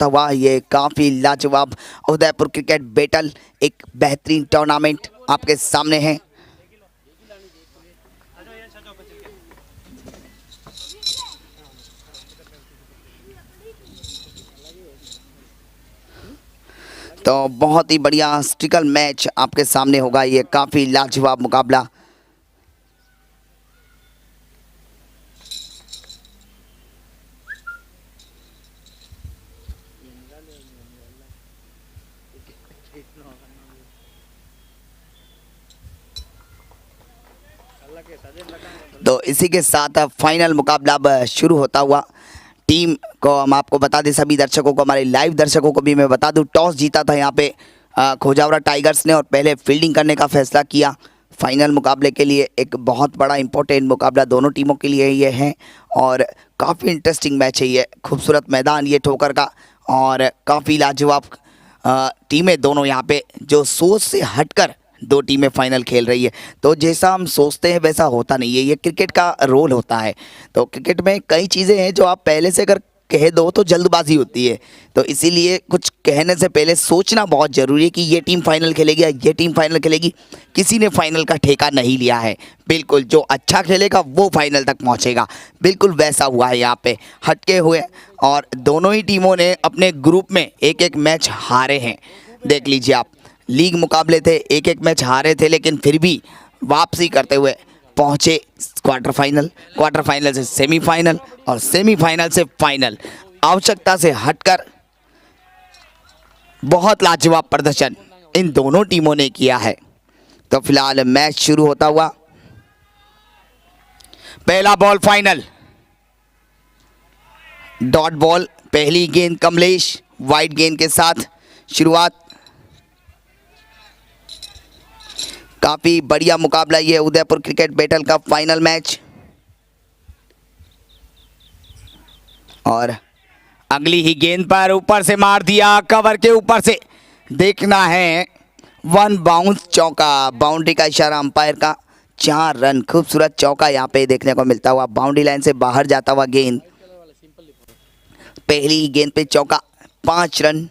होता हुआ ये काफ़ी लाजवाब उदयपुर क्रिकेट बैटल, एक बेहतरीन टूर्नामेंट आपके सामने है। तो बहुत ही बढ़िया हिस्ट्रिकल मैच आपके सामने होगा, ये काफ़ी लाजवाब मुकाबला। तो इसी के साथ फाइनल मुकाबला अब शुरू होता हुआ। टीम को हम आपको बता दें, सभी दर्शकों को, हमारे लाइव दर्शकों को भी मैं बता दूं, टॉस जीता था यहाँ पे खोजावरा टाइगर्स ने और पहले फील्डिंग करने का फैसला किया। फाइनल मुकाबले के लिए एक बहुत बड़ा इंपॉर्टेंट मुकाबला दोनों टीमों के लिए ये है और काफ़ी इंटरेस्टिंग मैच है ये। खूबसूरत मैदान ये ठोकर का और काफ़ी लाजवाब टीमें दोनों यहाँ पे, जो सोच से हटकर दो टीमें फाइनल खेल रही है। तो जैसा हम सोचते हैं वैसा होता नहीं है, ये क्रिकेट का रोल होता है। तो क्रिकेट में कई चीज़ें हैं जो आप पहले से अगर कह दो तो जल्दबाजी होती है, तो इसीलिए कुछ कहने से पहले सोचना बहुत ज़रूरी है कि ये टीम फाइनल खेलेगी या ये टीम फाइनल खेलेगी। किसी ने फाइनल का ठेका नहीं लिया है, बिल्कुल जो अच्छा खेलेगा वो फाइनल तक पहुंचेगा, बिल्कुल वैसा हुआ है यहाँ पे हटके हुए। और दोनों ही टीमों ने अपने ग्रुप में एक एक मैच हारे हैं। देख लीजिए आप, लीग मुकाबले थे, एक एक मैच हारे थे, लेकिन फिर भी वापसी करते हुए पहुंचे क्वार्टर फाइनल, क्वार्टर फाइनल से सेमीफाइनल और सेमीफाइनल से फाइनल। आवश्यकता से हटकर बहुत लाजवाब प्रदर्शन इन दोनों टीमों ने किया है। तो फिलहाल मैच शुरू होता हुआ, पहला बॉल फाइनल, डॉट बॉल, पहली गेंद कमलेश वाइड गेंद के साथ शुरुआत। काफ़ी बढ़िया मुकाबला ये उदयपुर क्रिकेट बैटल का फाइनल मैच। और अगली ही गेंद पर ऊपर से मार दिया, कवर के ऊपर से, देखना है वन बाउंस चौका, बाउंड्री का इशारा अंपायर का। 4 रन, खूबसूरत चौका यहाँ पे देखने को मिलता हुआ, बाउंड्री लाइन से बाहर जाता हुआ गेंद, पहली गेंद पे चौका, 5 रन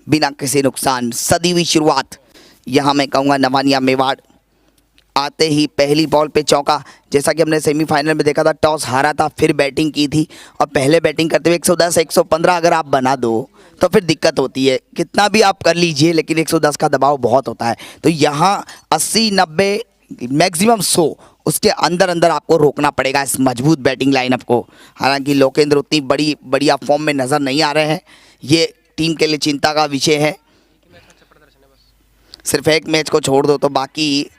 बिना किसी नुकसान। सदी हुई शुरुआत यहाँ मैं कहूँगा नवानिया मेवाड़, आते ही पहली बॉल पे चौका। जैसा कि हमने सेमीफाइनल में देखा था, टॉस हारा था, फिर बैटिंग की थी और पहले बैटिंग करते हुए 110 115 अगर आप बना दो तो फिर दिक्कत होती है। कितना भी आप कर लीजिए लेकिन 110 का दबाव बहुत होता है। तो यहाँ 80 90 मैक्सिमम 100 उसके अंदर अंदर आपको रोकना पड़ेगा इस मजबूत बैटिंग लाइनअप को। हालांकि लोकेंद्र उतनी बढ़िया फॉर्म में नज़र नहीं आ रहे हैं, ये टीम के लिए चिंता का विषय है। सिर्फ एक मैच को छोड़ दो तो बाकी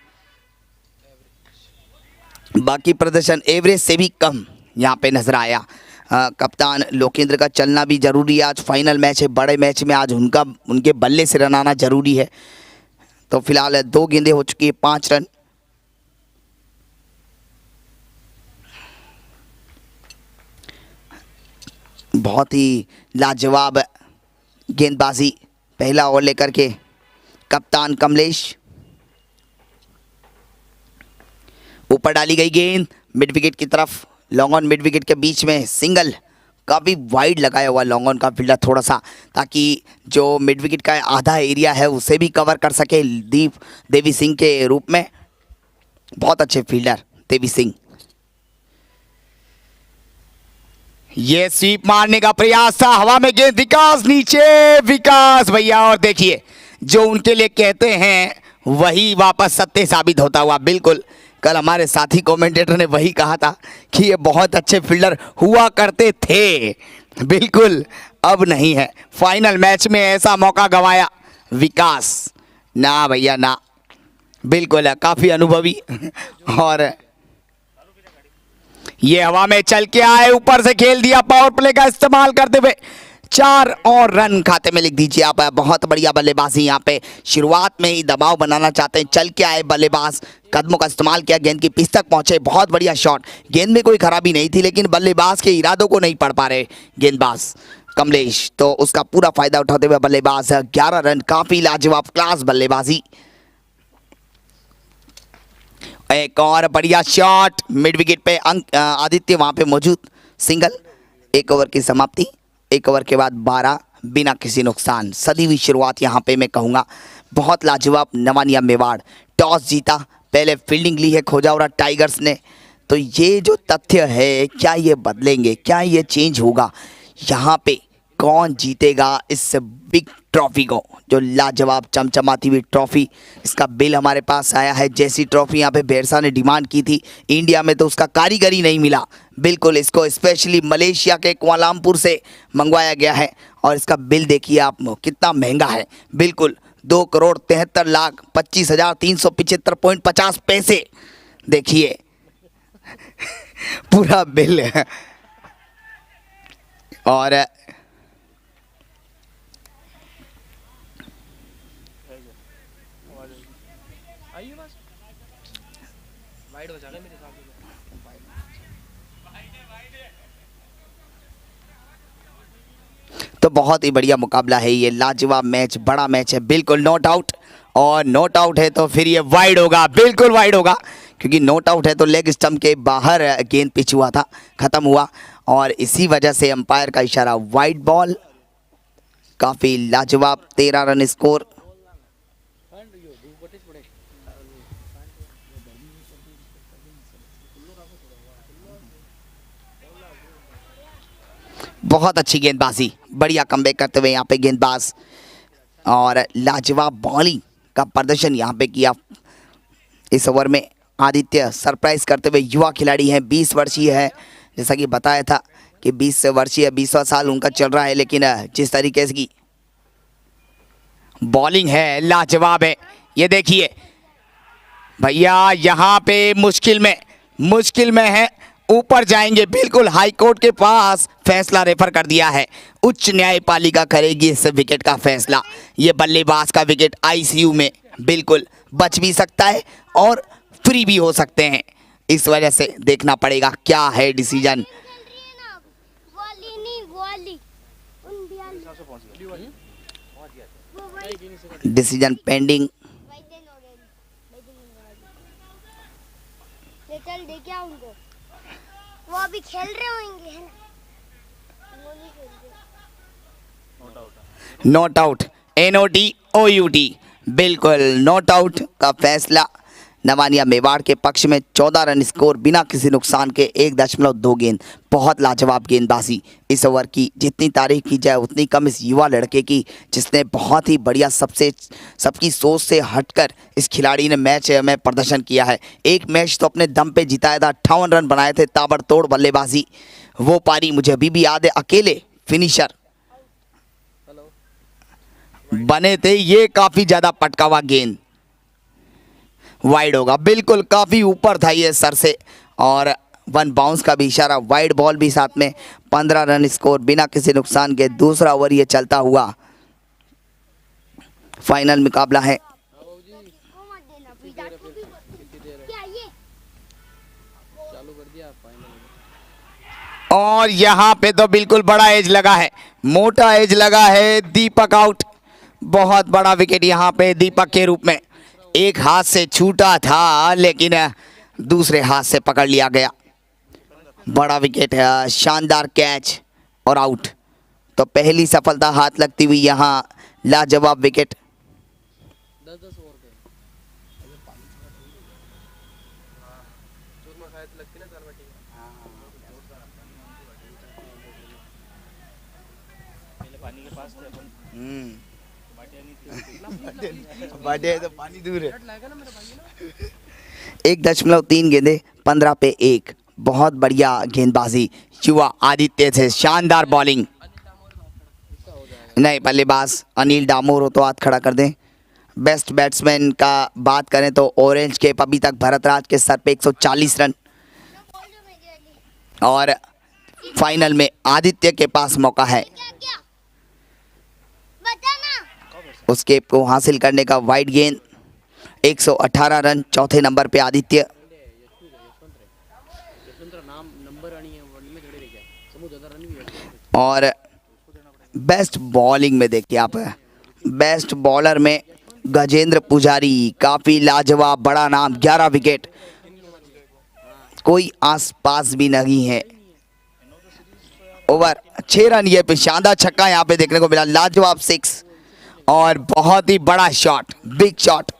प्रदर्शन एवरेज से भी कम यहाँ पे नजर आया। कप्तान लोकेंद्र का चलना भी जरूरी है, आज फाइनल मैच है, बड़े मैच में आज उनके बल्ले से रन आना जरूरी है। तो फिलहाल 2 गेंदें हो चुकी है, 5 रन। बहुत ही लाजवाब गेंदबाजी पहला ओवर लेकर के कप्तान कमलेश, ऊपर डाली गई गेंद मिड विकेट की तरफ, लॉन्ग ऑन मिड विकेट के बीच में सिंगल, काफ़ी वाइड लगाया हुआ लॉन्ग ऑन का फील्डर थोड़ा सा, ताकि जो मिड विकेट का आधा एरिया है उसे भी कवर कर सके देवी सिंह के रूप में। बहुत अच्छे फील्डर देवी सिंह। ये स्वीप मारने का प्रयास था, हवा में गेंद, विकास नीचे, विकास भैया, और देखिए जो उनके लिए कहते हैं वही वापस सत्य साबित होता हुआ। बिल्कुल कल हमारे साथी कमेंटेटर ने वही कहा था कि ये बहुत अच्छे फील्डर हुआ करते थे, बिल्कुल अब नहीं है। फाइनल मैच में ऐसा मौका गंवाया विकास, ना भैया ना, बिल्कुल काफ़ी अनुभवी। और ये हवा में चल के आए, ऊपर से खेल दिया, पावर प्ले का इस्तेमाल करते हुए 4 और रन खाते में लिख दीजिए आप। बहुत बढ़िया बल्लेबाजी यहाँ पे, शुरुआत में ही दबाव बनाना चाहते हैं, चल के आए बल्लेबाज, कदमों का इस्तेमाल किया, गेंद की पिच तक पहुंचे, बहुत बढ़िया शॉट। गेंद में कोई खराबी नहीं थी लेकिन बल्लेबाज के इरादों को नहीं पढ़ पा रहे गेंदबाज कमलेश, तो उसका पूरा फायदा उठाते हुए बल्लेबाज 11 रन, काफी लाजवाब क्लास बल्लेबाजी। एक और बढ़िया शॉट मिड विकेट पे, आदित्य वहां पे मौजूद, सिंगल। 1 ओवर की समाप्ति, 1 ओवर के बाद 12 बिना किसी नुकसान। सदी हुई शुरुआत यहाँ पे मैं कहूँगा, बहुत लाजवाब नवानिया मेवाड़। टॉस जीता, पहले फील्डिंग ली है खोजावरा टाइगर्स ने। तो ये जो तथ्य है, क्या ये बदलेंगे, क्या ये चेंज होगा? यहाँ पे कौन जीतेगा इस बिग ट्रॉफी को, जो लाजवाब चमचमाती हुई ट्रॉफी? इसका बिल हमारे पास आया है। जैसी ट्रॉफी यहाँ पे भेड़सा ने डिमांड की थी इंडिया में, तो उसका कारीगर ही नहीं मिला। बिल्कुल इसको स्पेशली मलेशिया के कुआलालंपुर से मंगवाया गया है। और इसका बिल देखिए आप, कितना महंगा है। बिल्कुल 2,73,25,375.50 देखिए पूरा बिल है। और तो बहुत ही बढ़िया मुकाबला है ये, लाजवाब मैच, बड़ा मैच है। बिल्कुल नॉट आउट, और नॉट आउट है तो फिर ये वाइड होगा, बिल्कुल वाइड होगा, क्योंकि नॉट आउट है तो लेग स्टंप के बाहर गेंद पिच हुआ था, खत्म हुआ। और इसी वजह से अंपायर का इशारा वाइड बॉल। काफ़ी लाजवाब 13 रन स्कोर। बहुत अच्छी गेंदबाजी, बढ़िया कमबैक करते हुए यहाँ पे गेंदबाज, और लाजवाब बॉलिंग का प्रदर्शन यहाँ पे किया इस ओवर में। आदित्य सरप्राइज करते हुए युवा खिलाड़ी हैं, 20 वर्षीय है, जैसा कि बताया था कि 20 वर्षीय 20वां साल उनका चल रहा है। लेकिन जिस तरीके से की बॉलिंग है, लाजवाब है। ये देखिए भैया, यहाँ पे मुश्किल में है, ऊपर जाएंगे। बिल्कुल हाई कोर्ट के पास फैसला रेफर कर दिया है, उच्च न्यायपालिका करेगी इस विकेट का फैसला। ये बल्लेबाज का विकेट आईसीयू में, बिल्कुल बच भी सकता है और फ्री भी हो सकते हैं। इस वजह से देखना पड़ेगा क्या है डिसीजन। Decision pending. चल दे क्या उनको, वो अभी खेल रहे होंगे, है ना? नॉट आउट, NOT OUT, बिल्कुल नॉट आउट का फैसला नवानिया मेवाड़ के पक्ष में। 14 रन स्कोर, बिना किसी नुकसान के, 1.2 गेंद। बहुत लाजवाब गेंदबाजी इस ओवर की, जितनी तारीफ की जाए उतनी कम इस युवा लड़के की, जिसने बहुत ही बढ़िया सबकी सोच से हटकर इस खिलाड़ी ने मैच में प्रदर्शन किया है। एक मैच तो अपने दम पे जिताया था, 58 रन बनाए थे, ताबड़तोड़ बल्लेबाजी। वो पारी मुझे अभी भी याद है, अकेले फिनिशर बने थे। ये काफ़ी ज़्यादा पटका हुआ गेंद, वाइड होगा, बिल्कुल काफ़ी ऊपर था ये सर से, और 1 बाउंस का भी इशारा, वाइड बॉल भी साथ में। 15 रन स्कोर, बिना किसी नुकसान के। दूसरा ओवर ये चलता हुआ, फाइनल मुकाबला है। और यहाँ पे तो बिल्कुल बड़ा एज लगा है, मोटा एज लगा है। दीपक आउट, बहुत बड़ा विकेट यहाँ पे दीपक के रूप में। एक हाथ से छूटा था लेकिन दूसरे हाथ से पकड़ लिया गया। बड़ा विकेट है, शानदार कैच और आउट। तो पहली सफलता हाथ लगती हुई यहाँ, लाजवाब विकेट। तो पानी दूर है। 1.3 गेंदे, 15 पे 1। बहुत बढ़िया गेंदबाजी युवा आदित्य से, शानदार बॉलिंग। नहीं, बल्लेबाज अनिल डामोर हो तो हाथ खड़ा कर दें। बेस्ट बैट्समैन का बात करें तो ऑरेंज कैप अभी तक भरतराज के सर पे 140 रन, और फाइनल में आदित्य के पास मौका है उस कैप को हासिल करने का। वाइड गेंद, 118 रन, चौथे नंबर पे आदित्य। और बेस्ट बॉलिंग में देखिए आप, बेस्ट बॉलर में गजेंद्र पुजारी, काफ़ी लाजवाब, बड़ा नाम, 11 विकेट, कोई आसपास भी नहीं है। Over 6 run. ये पे शानदार छक्का यहाँ पे देखने को मिला, लाजवाब 6 और बहुत ही बड़ा shot, big shot.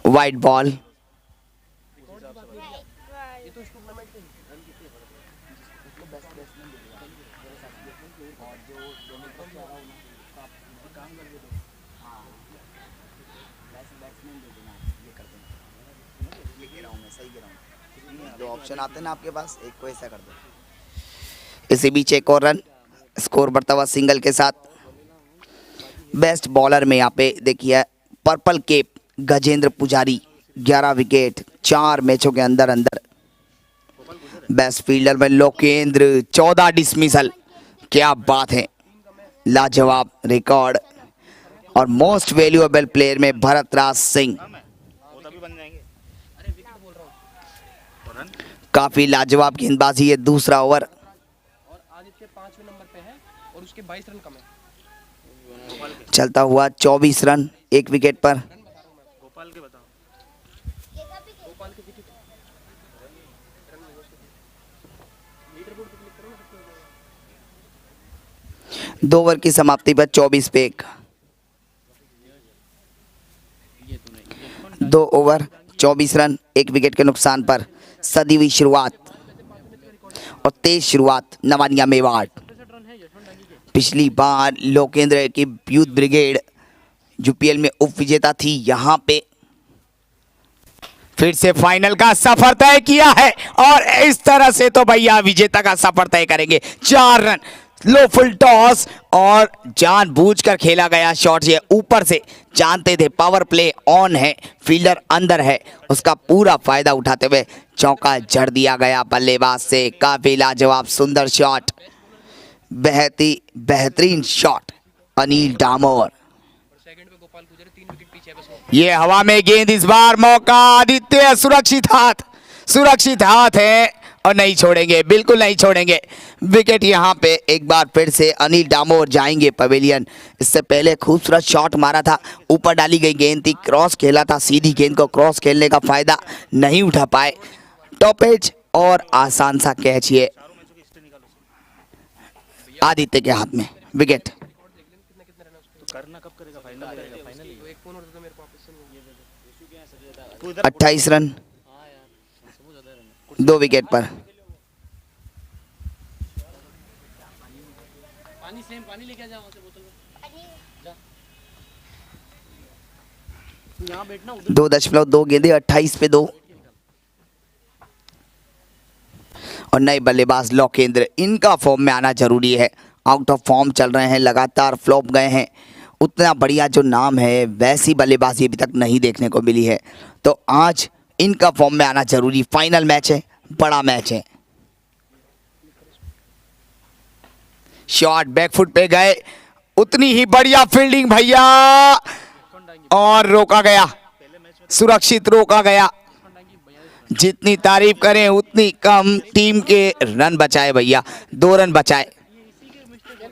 Wide ball, दो ऑप्शन आते हैं ना आपके पास, एक को ऐसा कर दो। इसी बीच एक और रन, स्कोर बढ़ता हुआ सिंगल के साथ। बेस्ट बॉलर में यहाँ पे देखिए पर्पल केप गजेंद्र पुजारी, 11 विकेट 4 मैचों के अंदर अंदर। बेस्ट फील्डर में लोकेंद्र, 14 डिसमिसल, क्या बात है, लाजवाब रिकॉर्ड। और मोस्ट वैल्यूएबल प्लेयर में भरतराज सिंह, काफी लाजवाब गेंदबाजी है। दूसरा ओवर और आदित्य 5वें नंबर पे है और उसके 22 रन कम है। चलता हुआ 24 रन, 1 विकेट पर। गोपाल के बताओ, गोपाल के कितने लीडर बोर्ड पे क्लिक करो ना। 2 ओवर की समाप्ति पर 24 पे 1। 2 ओवर 24 रन, 1 विकेट के नुकसान पर। सदी हुई शुरुआत और तेज शुरुआत नवानिया मेवाड़। पिछली बार लोकेंद्र की यूथ ब्रिगेड यूपीएल में उप विजेता थी, यहाँ पे फिर से फाइनल का सफर तय किया है और इस तरह से तो भैया विजेता का सफर तय करेंगे। 4 रन, लो फुल टॉस और जानबूझकर खेला गया शॉट। ये ऊपर से जानते थे पावर प्ले ऑन है, फील्डर अंदर है, उसका पूरा फायदा उठाते हुए चौका जड़ दिया गया बल्लेबाज से। काफी लाजवाब सुंदर शॉट, बेहतरीन शॉट अनिल डामोर। सेकंड पे गोपाल गुजरे, 3 विकेट पीछे है बस वो। ये हवा में गेंद, इस बार मौका आदित्य, सुरक्षित हाथ है और नहीं छोड़ेंगे, बिल्कुल नहीं छोड़ेंगे विकेट। यहाँ पे एक बार फिर से अनिल डामोर जाएंगे पवेलियन। इससे पहले खूबसूरत शॉट मारा था, ऊपर डाली गई गेंद थी, क्रॉस खेला था, सीधी गेंद को क्रॉस खेलने का फायदा नहीं उठा पाए। टॉप एज और आसान सा कैच, ये आदित्य के हाथ में विकेट। करना कब करेगा, फाइनल करेगा, फाइनल तो एक फोन और दे दो मेरे को वापस से। ये दे दे 28 रन, 2 विकेट पर। पानी लेके जा वहां से बोतल में जा। यहां बैठना, 2.2 गेंदे, 28 पे 2। और नए बल्लेबाज लोकेंद्र, इनका फॉर्म में आना जरूरी है। आउट ऑफ फॉर्म चल रहे हैं, लगातार फ्लॉप गए हैं। उतना बढ़िया जो नाम है वैसी बल्लेबाजी अभी तक नहीं देखने को मिली है, तो आज इनका फॉर्म में आना जरूरी। फाइनल मैच है, बड़ा मैच है। शॉट बैकफुट पे गए, उतनी ही बढ़िया फील्डिंग भैया, और रोका गया, सुरक्षित रोका गया। जितनी तारीफ करें उतनी कम, टीम के रन बचाए भैया, 2 रन बचाए,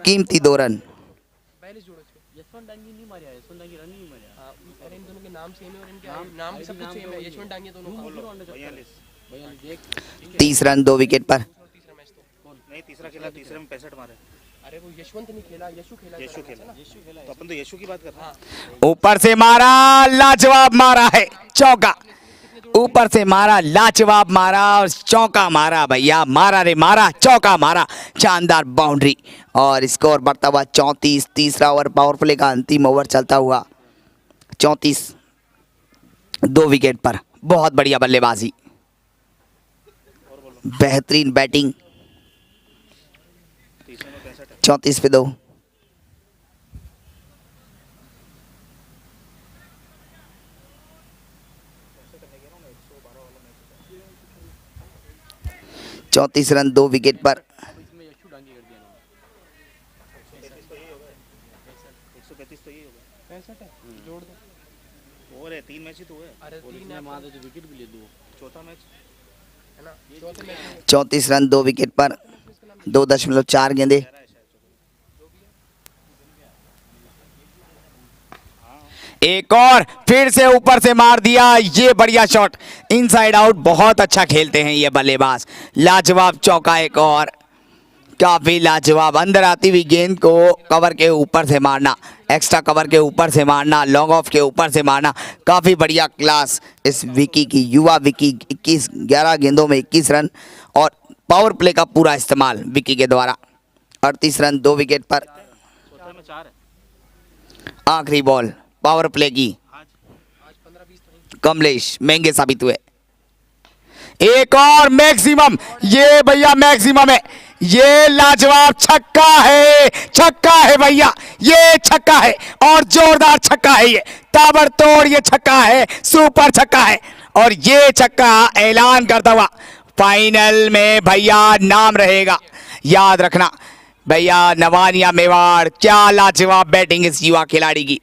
कीमती 2 रन। पहले जोड़ो इसको। यशवंत डांगी नहीं मारा है, यशवंत डांगी रन नहीं मारा। हां, अरे इन दोनों के नाम सेम है और इनके नाम भी सब कुछ सेम है। यशवंत डांगी दोनों का 42 30 रन, 2 विकेट पर। तीसरा मैच तो नहीं, तीसरा खेला, तीसरे में 65 मारे। अरे वो यशवंत नहीं खेला, यशु खेला। तो अपन तो यशु की बात कर रहे हैं। ऊपर से मारा, लाजवाब मारा है चौका। ऊपर से मारा, लाजवाब मारा और चौका मारा भैया, मारा रे मारा, चौका मारा, शानदार बाउंड्री। और स्कोर बढ़ता हुआ 34। तीसरा ओवर पावर प्ले का अंतिम ओवर चलता हुआ 34, 2 विकेट पर। बहुत बढ़िया बल्लेबाजी, बेहतरीन बैटिंग। 34 पे 2। चौंतीस रन, 2 विकेट पर। इसमें यशु डांगी कर 35 तो यही होगा। 65 है, जोड़ दो। और है 3 मैच ही तो हुए। अरे 3 है, मार दे तो विकेट भी ले दो। चौथा मैच है ना, चौथे मैच में 34 रन 2 विकेट पर 2.4 गेंदे। एक और फिर से ऊपर से मार दिया, ये बढ़िया शॉट, इनसाइड आउट। बहुत अच्छा खेलते हैं ये बल्लेबाज, लाजवाब चौका एक और, काफी लाजवाब। अंदर आती हुई गेंद को कवर के ऊपर से मारना, एक्स्ट्रा कवर के ऊपर से मारना, लॉन्ग ऑफ के ऊपर से मारना, काफी बढ़िया क्लास इस विकी की, युवा विकी। 11 गेंदों में 21 रन और पावर प्ले का पूरा इस्तेमाल विकी के द्वारा। 38 रन 2 विकेट पर। चौथे में 4 है। आखिरी बॉल पावर प्ले की, आज 15-20 तो नहीं। कमलेश महंगे साबित हुए। एक और मैक्सिमम, ये भैया मैक्सिमम है, ये लाजवाब छक्का है, छक्का है भैया, ये छक्का है और जोरदार छक्का है, ये ताबड़तोड़ ये छक्का है, सुपर छक्का है। और ये छक्का ऐलान करता हुआ फाइनल में भैया नाम रहेगा, याद रखना भैया। नवानिया मेवाड़, क्या लाजवाब बैटिंग इस युवा खिलाड़ी की,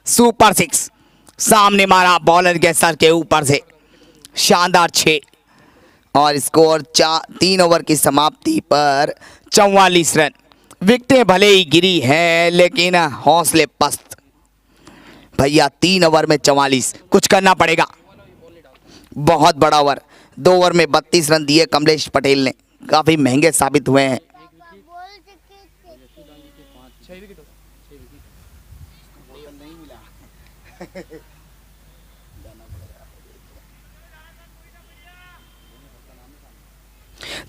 सुपर 6 सामने मारा बॉलर के सर के ऊपर से, शानदार 6। और स्कोर 3 ओवर की समाप्ति पर 44 रन। विकेटें भले ही गिरी हैं लेकिन हौसले पस्त भैया। 3 ओवर में 44, कुछ करना पड़ेगा। बहुत बड़ा ओवर, 2 ओवर में 32 रन दिए कमलेश पटेल ने, काफी महंगे साबित हुए हैं। बॉल के 6 विकेट होगा।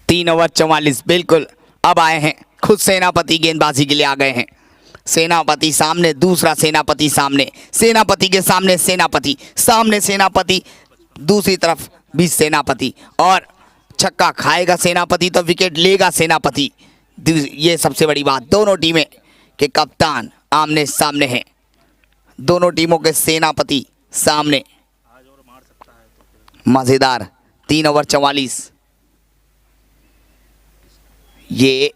3 ओवर 44, बिल्कुल। अब आए हैं खुद सेनापति, गेंदबाजी के लिए आ गए हैं। सेनापति सामने, दूसरा सेनापति सामने, सेनापति के सामने सेनापति, सामने सेनापति, दूसरी तरफ भी सेनापति। और छक्का खाएगा सेनापति तो विकेट लेगा सेनापति। ये सबसे बड़ी बात, दोनों टीमें के कप्तान आमने सामने हैं, दोनों टीमों के सेनापति सामने। मजेदार 3 ओवर 44। ये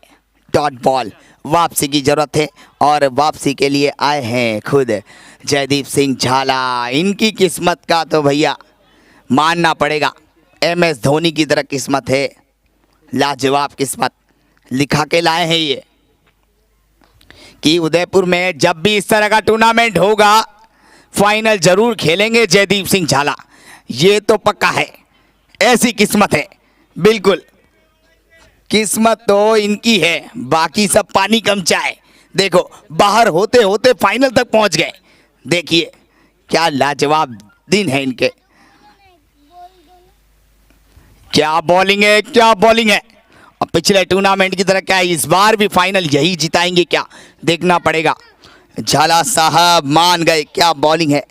डॉट बॉल, वापसी की जरूरत है और वापसी के लिए आए हैं खुद जयदीप सिंह झाला। इनकी किस्मत का तो भैया मानना पड़ेगा, MS धोनी की तरह किस्मत है, लाजवाब किस्मत लिखा के लाए हैं ये कि उदयपुर में जब भी इस तरह का टूर्नामेंट होगा फाइनल जरूर खेलेंगे जयदीप सिंह झाला, ये तो पक्का है। ऐसी किस्मत है, बिल्कुल किस्मत तो इनकी है, बाकी सब पानी कम चाय। देखो बाहर होते होते फाइनल तक पहुंच गए, देखिए क्या लाजवाब दिन है इनके। क्या बॉलिंग है, क्या बॉलिंग है। और पिछले टूर्नामेंट की तरह क्या इस बार भी फाइनल यही जिताएंगे क्या, देखना पड़ेगा। झाला साहब मान गए, क्या बॉलिंग है।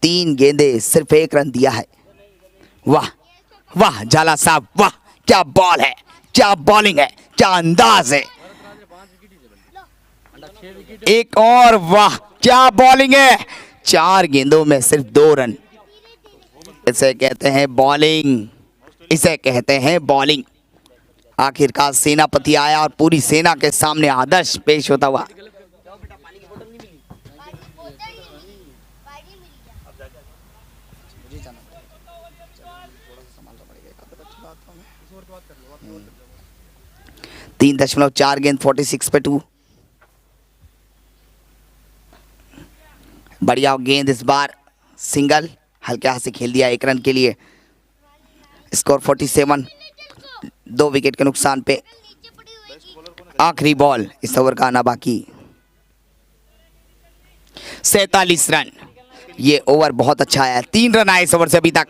3 गेंदे सिर्फ 1 रन दिया है। वाह वाह झाला साहब, वाह क्या बॉल है, क्या बॉलिंग है, क्या अंदाज है। एक और, वाह क्या बॉलिंग है। 4 गेंदों में सिर्फ 2 रन। इसे कहते हैं बॉलिंग, इसे कहते हैं बॉलिंग। आखिरकार सेनापति आया और पूरी सेना के सामने आदर्श पेश होता हुआ। तीन 3.4 गेंद 46 पे 2। बढ़िया गेंद इस बार, सिंगल हल्के हाथ से खेल दिया 1 रन के लिए। स्कोर 47, 2 विकेट के नुकसान पे। आखिरी बॉल इस ओवर का आना बाकी। 47 रन, ये ओवर बहुत अच्छा आया। 3 रन आए इस ओवर से अभी तक।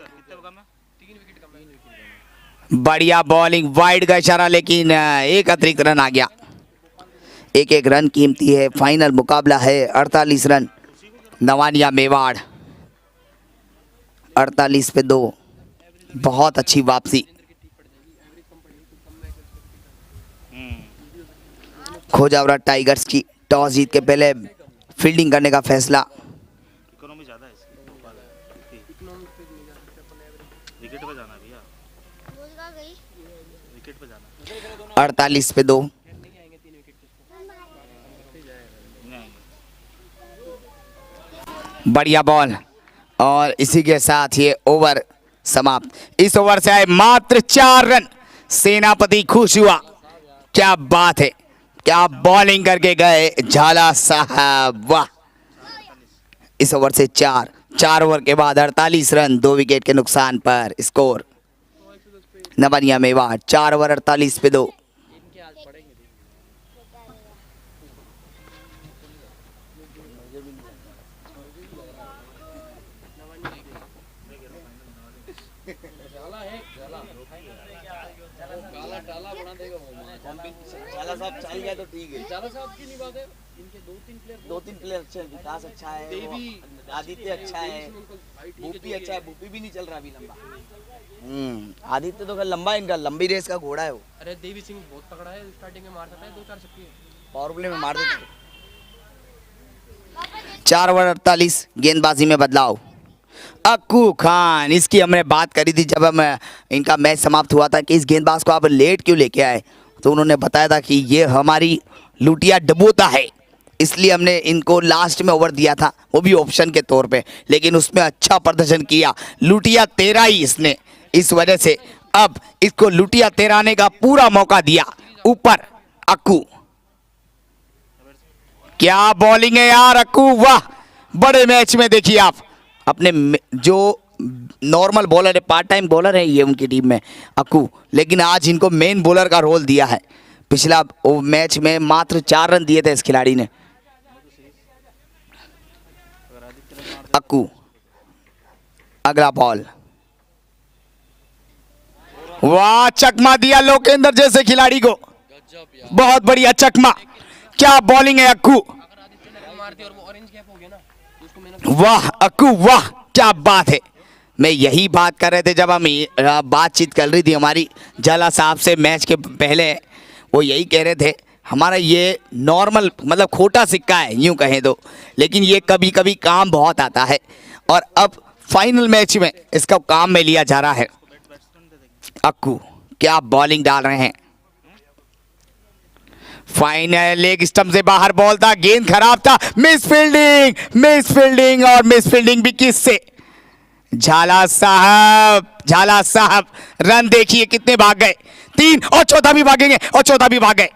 बढ़िया बॉलिंग, वाइड का इशारा, लेकिन 1 अतिरिक्त रन आ गया। 1-1 रन कीमती है। फाइनल मुकाबला है 48 रन, नवानिया मेवाड़ 48 पे 2। बहुत अच्छी वापसी। खोजावरा टाइगर्स की टॉस जीत के पहले फील्डिंग करने का फैसला। इकोनॉमी ज्यादा है इसकी, विकेट पे जाना भैया, विकेट पे जाना। 48 पे 2। नहीं आएंगे। बढ़िया बॉल और इसी के साथ ये ओवर समाप्त। इस ओवर से आए मात्र 4 रन। सेनापति खुश हुआ। क्या बात है, क्या बॉलिंग करके गए झाला साहब, वाह। इस ओवर से 4 ओवर के बाद 48 रन, 2 विकेट के नुकसान पर स्कोर नवानिया मेवाड़ 4 ओवर 48 पे 2। झाला साहब चल गए तो ठीक है। झाला साहब की नहीं बात है, इनके 2-3 प्लेयर अच्छे हैं। विकास अच्छा है, आदित्य अच्छा है, भूपी अच्छा है। भूपी भी नहीं चल रहा अभी लंबा। आदित्य तो लंबा, इनका लंबी रेस का घोड़ा है वो। अरे देवी सिंह बहुत तगड़ा है, स्टार्टिंग में मार सकता है 2-4 छक्के, पावर प्ले में मार देता। 4 ओवर 48, गेंदबाजी में बदलाव। अक्कू खान, इसकी हमने बात करी थी जब हम इनका मैच समाप्त हुआ था कि इस गेंदबाज को आप लेट क्यों लेके आए, तो उन्होंने बताया था कि ये हमारी लुटिया डबोता है, इसलिए हमने इनको लास्ट में ओवर दिया था, वो भी ऑप्शन के तौर पे, लेकिन उसमें अच्छा प्रदर्शन किया। लुटिया तेरा ही इसने, इस वजह से अब इसको लुटिया तेराने का पूरा मौका दिया। ऊपर अक्कू, क्या बॉलिंग है यार अक्कू, वाह। बड़े मैच में देखिए आप, अपने जो नॉर्मल बॉलर है, पार्ट टाइम बॉलर है ये उनकी टीम में अक्कू, लेकिन आज इनको मेन बॉलर का रोल दिया है। पिछला मैच में मात्र 4 रन दिए थे इस खिलाड़ी ने। अक्कू, अगला बॉल, वाह, चकमा दिया लोकेंद्र जैसे खिलाड़ी को, बहुत बढ़िया चकमा। क्या बॉलिंग है अक्कू, वाह अक्कू वाह, क्या बात है। मैं यही बात कर रहे थे जब हम बातचीत कर रही थी हमारी झाला साहब से मैच के पहले, वो यही कह रहे थे हमारा ये नॉर्मल मतलब खोटा सिक्का है यूं कहें तो, लेकिन ये कभी कभी काम बहुत आता है और अब फाइनल मैच में इसका काम में लिया जा रहा है। अक्कू क्या बॉलिंग डाल रहे हैं, फाइनल लेग स्टंप से बाहर बॉल था, गेंद खराब था, मिस फील्डिंग और मिस फील्डिंग भी किससे, झाला साहब रन देखिए कितने भाग गए, 3 और चौथा भी भागेंगे और चौथा भी भाग गए।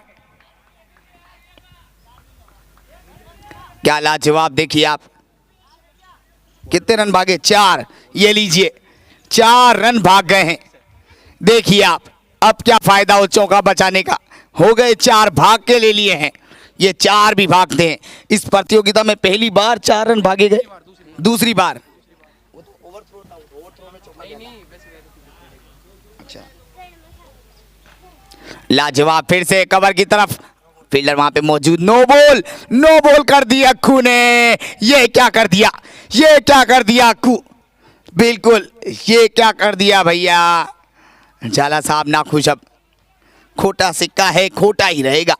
क्या लाजवाब, देखिए आप कितने रन भागे, 4, ये लीजिए 4 रन भाग गए हैं। देखिए आप, अब क्या फायदा उस चौका बचाने का, हो गए 4, भाग के ले लिए हैं, ये 4 भी भागते हैं। इस प्रतियोगिता में पहली बार 4 रन भागे गए, दूसरी बार अच्छा। लाजवाब, फिर से कवर की तरफ, फील्डर वहां पे मौजूद, नो बॉल कर दिया अक्कू ने। ये क्या कर दिया अक्कू, बिल्कुल ये क्या कर दिया भैया। झाला साहब ना खुश, अब खोटा सिक्का है, खोटा ही रहेगा,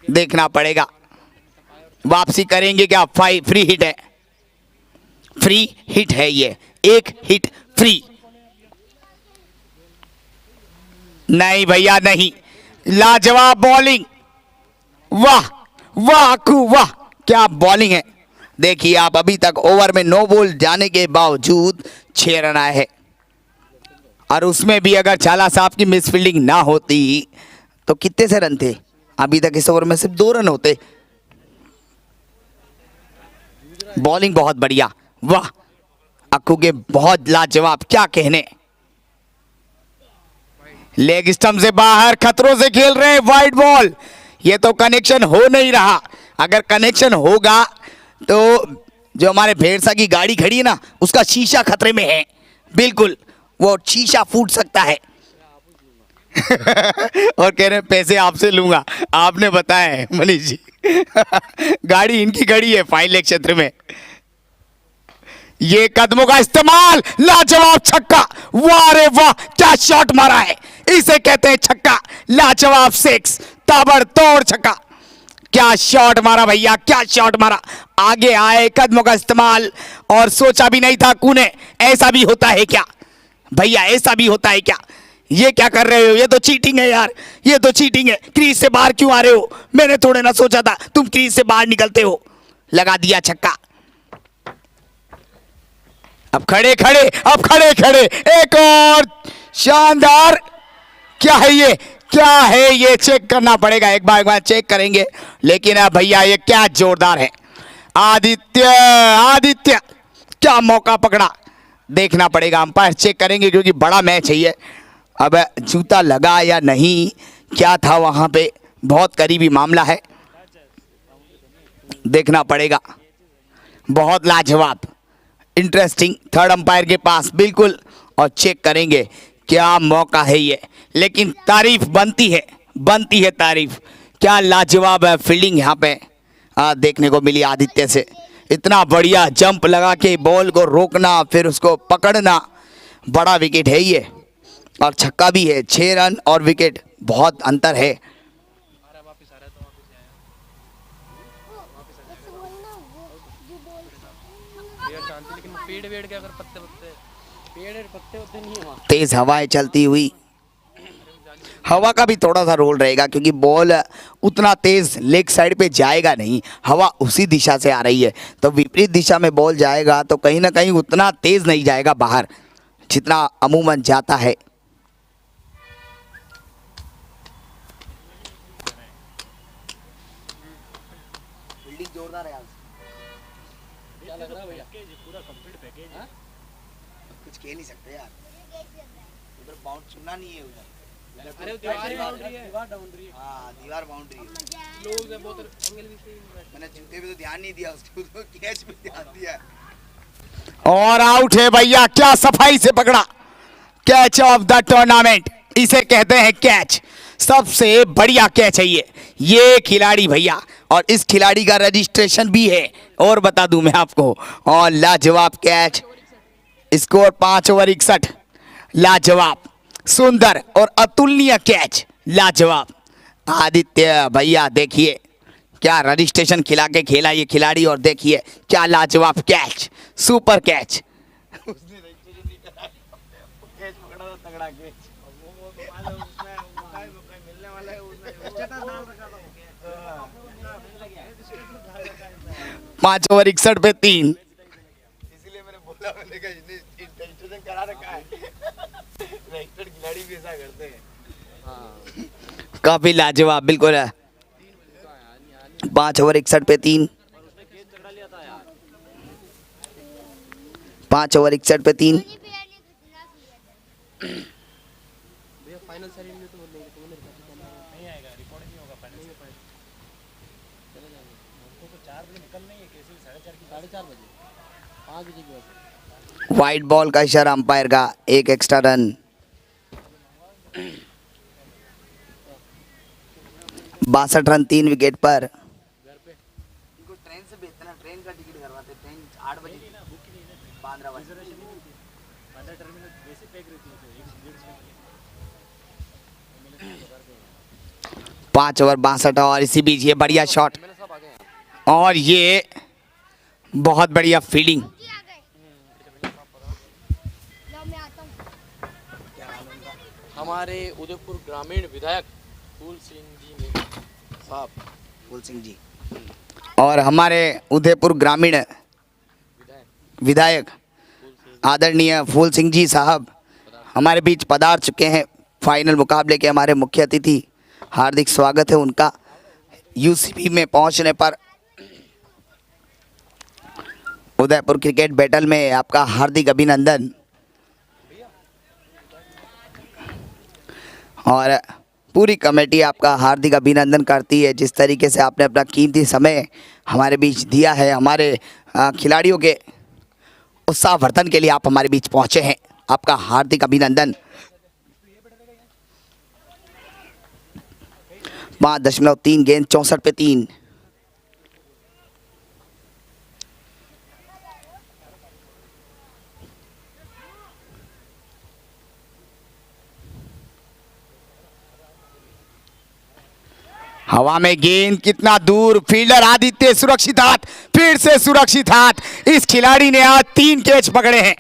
देखना पड़ेगा वापसी करेंगे क्या। फ्री हिट है ये, 1 हिट फ्री, नहीं भैया नहीं। लाजवाब बॉलिंग, वाह अक्कू वाह, क्या बॉलिंग है। देखिए आप, अभी तक ओवर में नो बॉल जाने के बावजूद 6 रन आए हैं, और उसमें भी अगर झाला साहब की मिस फील्डिंग ना होती तो कितने से रन थे, अभी तक इस ओवर में सिर्फ 2 रन होते। बॉलिंग बहुत बढ़िया, वाह अक्कू के बहुत लाजवाब, क्या कहने। लेग स्टंप से बाहर, खतरों से खेल रहे हैं, वाइड बॉल, ये तो कनेक्शन हो नहीं रहा। अगर कनेक्शन होगा तो जो हमारे भेड़सा की गाड़ी खड़ी है ना, उसका शीशा खतरे में है, बिल्कुल वो शीशा फूट सकता है। और कह रहे हैं पैसे आपसे लूंगा, आपने बताया है मनीष जी। गाड़ी इनकी खड़ी है फाइल लेग क्षेत्र में। ये कदमों का इस्तेमाल, लाजवाब छक्का, वाह रे वाह, क्या शॉट मारा है, इसे कहते हैं छक्का, लाजवाब 6, ताबड़तोड़ छक्का। क्या शॉट मारा भैया, क्या शॉट मारा, आगे आए, कदमों का इस्तेमाल, और सोचा भी नहीं था कूने ऐसा भी होता है क्या भैया, ऐसा भी होता है क्या। ये क्या कर रहे हो, ये तो चीटिंग है यार, ये तो चीटिंग है। क्रीज से बाहर क्यों आ रहे हो, मैंने थोड़े ना सोचा था तुम क्रीज से बाहर निकलते हो। लगा दिया छक्का, अब खड़े खड़े, अब खड़े खड़े, एक और शानदार। क्या है ये, क्या है ये, चेक करना पड़ेगा, एक बार चेक करेंगे। लेकिन अब भैया ये क्या जोरदार है। आदित्य, आदित्य क्या मौका पकड़ा, देखना पड़ेगा, अंपायर चेक करेंगे क्योंकि बड़ा मैच है ये। अब जूता लगा या नहीं, क्या था वहां पे, बहुत करीबी मामला है, देखना पड़ेगा। बहुत लाजवाब, इंटरेस्टिंग, थर्ड अंपायर के पास बिल्कुल, और चेक करेंगे क्या मौका है ये। लेकिन तारीफ बनती है तारीफ। क्या लाजवाब है फील्डिंग यहाँ पे देखने को मिली आदित्य से। इतना बढ़िया जंप लगा के बॉल को रोकना, फिर उसको पकड़ना, बड़ा विकेट है ये, और छक्का भी है। 6 रन और विकेट, बहुत अंतर है। लेकिन पेड़ वेड़ के अगर पत्ते पत्ते होते नहीं है वहाँ। तेज हवाएं चलती हुई, हवा का भी थोड़ा सा रोल रहेगा क्योंकि बॉल उतना तेज लेग साइड पे जाएगा नहीं, हवा उसी दिशा से आ रही है, तो विपरीत दिशा में बॉल जाएगा तो कहीं ना कहीं उतना तेज नहीं जाएगा बाहर जितना अमूमन जाता है। फील्डिंग जोरदार है आज। क्या लग रहा है भैया? पूरा कंप्लीट पैकेज है। कुछ खेल नहीं सकते यार, उधर बाउंड सुनना नहीं है उधर। अरे दीवार बाउंड्री है, हाँ दीवार बाउंड्री है। क्लोज है बहुत, एंगल भी सही है। मैंने जूते पे तो ध्यान नहीं दिया, उसके तो कैच पे ध्यान दिया। और आउट है भैया, क्या सफाई से पकड़ा, कैच ऑफ द टूर्नामेंट, इसे कहते हैं कैच, सबसे बढ़िया कैच है ये खिलाड़ी भैया, और इस खिलाड़ी का रजिस्ट्रेशन भी है, और बता दूं मैं आपको। और लाजवाब कैच, स्कोर 5 ओवर 61, लाजवाब, सुंदर और अतुलनीय कैच, लाजवाब। आदित्य भैया देखिए क्या रजिस्ट्रेशन खिला के खेला ये खिलाड़ी, और देखिए क्या लाजवाब कैच, सुपर कैच। पांच ओवर 61 पे 3। इसीलिए मैंने बोला, मैंने कहा रजिस्ट्रेशन करा रखा है। रजिस्टर्ड खिलाड़ी भी ऐसा करते हैं। काफी लाजवाब, बिल्कुल है। 5 ओवर 61 पे 3, 5 ओवर 61 पे 3। भैया फाइनल सेरेमनी में तो बोल नहीं, तुमने नहीं आएगा, रिकॉर्ड नहीं होगा फाइनल में। चले जाएंगे, उनको तो 4 बजे निकलना ही है, कैसे 4:30 की 4:30 बजे 5 बजे की बस। वाइट बॉल का इशारा अंपायर का, एक एक्स्ट्रा रन। 62 रन 3 विकेट पर। इनको ट्रेन से भेजना, ट्रेन का टिकट करवाते, ट्रेन 8 बजे बांद्रा बजे। अंडर टर्मिनल वैसे पैक रहती है, 5 ओवर 62, और इसी बीच ये बढ़िया शॉट, और ये बहुत बढ़िया फील्डिंग। मैं आता हूँ। हमारे उदयपुर ग्रामीण विधायक फूल सिंह जी ने साहब, फूल सिंह जी, और हमारे उदयपुर ग्रामीण विधायक आदरणीय फूल सिंह जी साहब हमारे बीच पधार चुके हैं। फाइनल मुकाबले के हमारे मुख्य अतिथि, हार्दिक स्वागत है उनका यूसीपी में पहुंचने पर। उदयपुर क्रिकेट बैटल में आपका हार्दिक अभिनंदन। और पूरी कमेटी आपका हार्दिक अभिनंदन करती है, जिस तरीके से आपने अपना कीमती समय हमारे बीच दिया है। हमारे खिलाड़ियों के उत्साहवर्धन के लिए आप हमारे बीच पहुंचे हैं, आपका हार्दिक अभिनंदन। 5.3 गेंद 64 पे 3। हवा में गेंद कितना दूर, फील्डर आदित्य सुरक्षित हाथ, फिर से सुरक्षित हाथ। इस खिलाड़ी ने आज 3 कैच पकड़े हैं।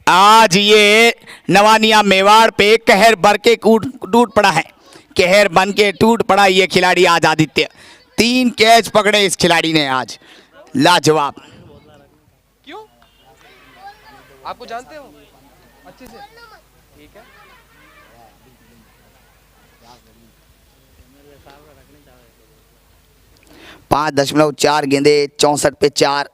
आज ये नवानिया मेवाड़ पे कहर भर के टूट पड़ा है, कहर बन के टूट पड़ा ये खिलाड़ी आज आदित्य। 3 कैच पकड़े इस खिलाड़ी ने आज, लाजवाब। क्यों आपको जानते हो अच्छे से? ठीक है। 5.4 गेंदे 64 पे 4।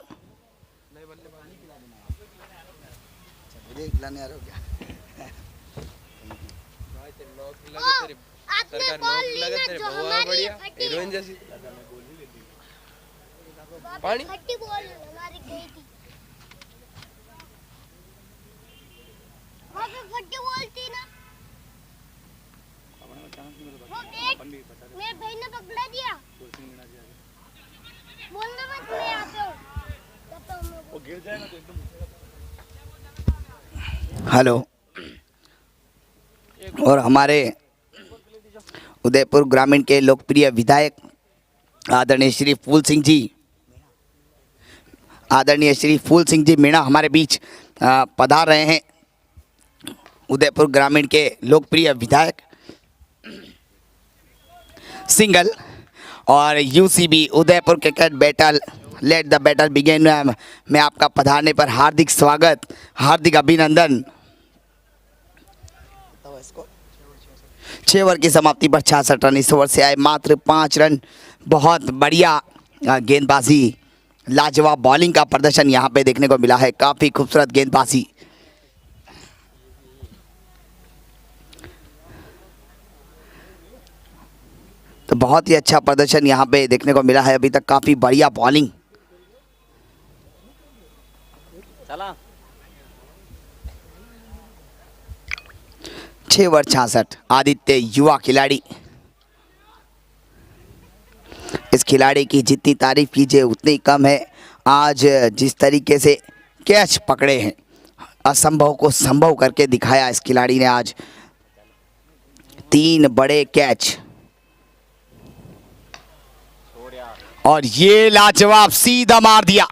आपने बॉल ली ना जो हमारी हीरोइन जैसी। पानी फटी बॉल हमारी गई थी। वहाँ पे फटी बॉल थी ना, वो बैट मेरे भाई ने पकड़ा दिया। बोलना मत मैं आता हूँ, तब तो हम लोग वो गिर जाएगा तो एकदम। हेलो। और हमारे उदयपुर ग्रामीण के लोकप्रिय विधायक आदरणीय श्री फूल सिंह जी मीणा हमारे बीच पधार रहे हैं। उदयपुर ग्रामीण के लोकप्रिय विधायक सिंगल और UCB Udaipur cricket battle let the battle begin में आपका पधारने पर हार्दिक स्वागत, हार्दिक अभिनंदन। 6 ओवर की समाप्ति पर 66 रन, इस ओवर से आए मात्र 5 रन। बहुत बढ़िया गेंदबाजी, लाजवाब बॉलिंग का प्रदर्शन यहाँ पे देखने को मिला है। काफ़ी खूबसूरत गेंदबाजी। तो बहुत ही अच्छा प्रदर्शन यहाँ पे देखने को मिला है अभी तक। काफ़ी बढ़िया बॉलिंग। चला 6 ओवर 66। आदित्य युवा खिलाड़ी, इस खिलाड़ी की जितनी तारीफ कीजिए उतनी कम है। आज जिस तरीके से कैच पकड़े हैं, असंभव को संभव करके दिखाया इस खिलाड़ी ने आज। 3 बड़े कैच और ये लाजवाब सीधा मार दिया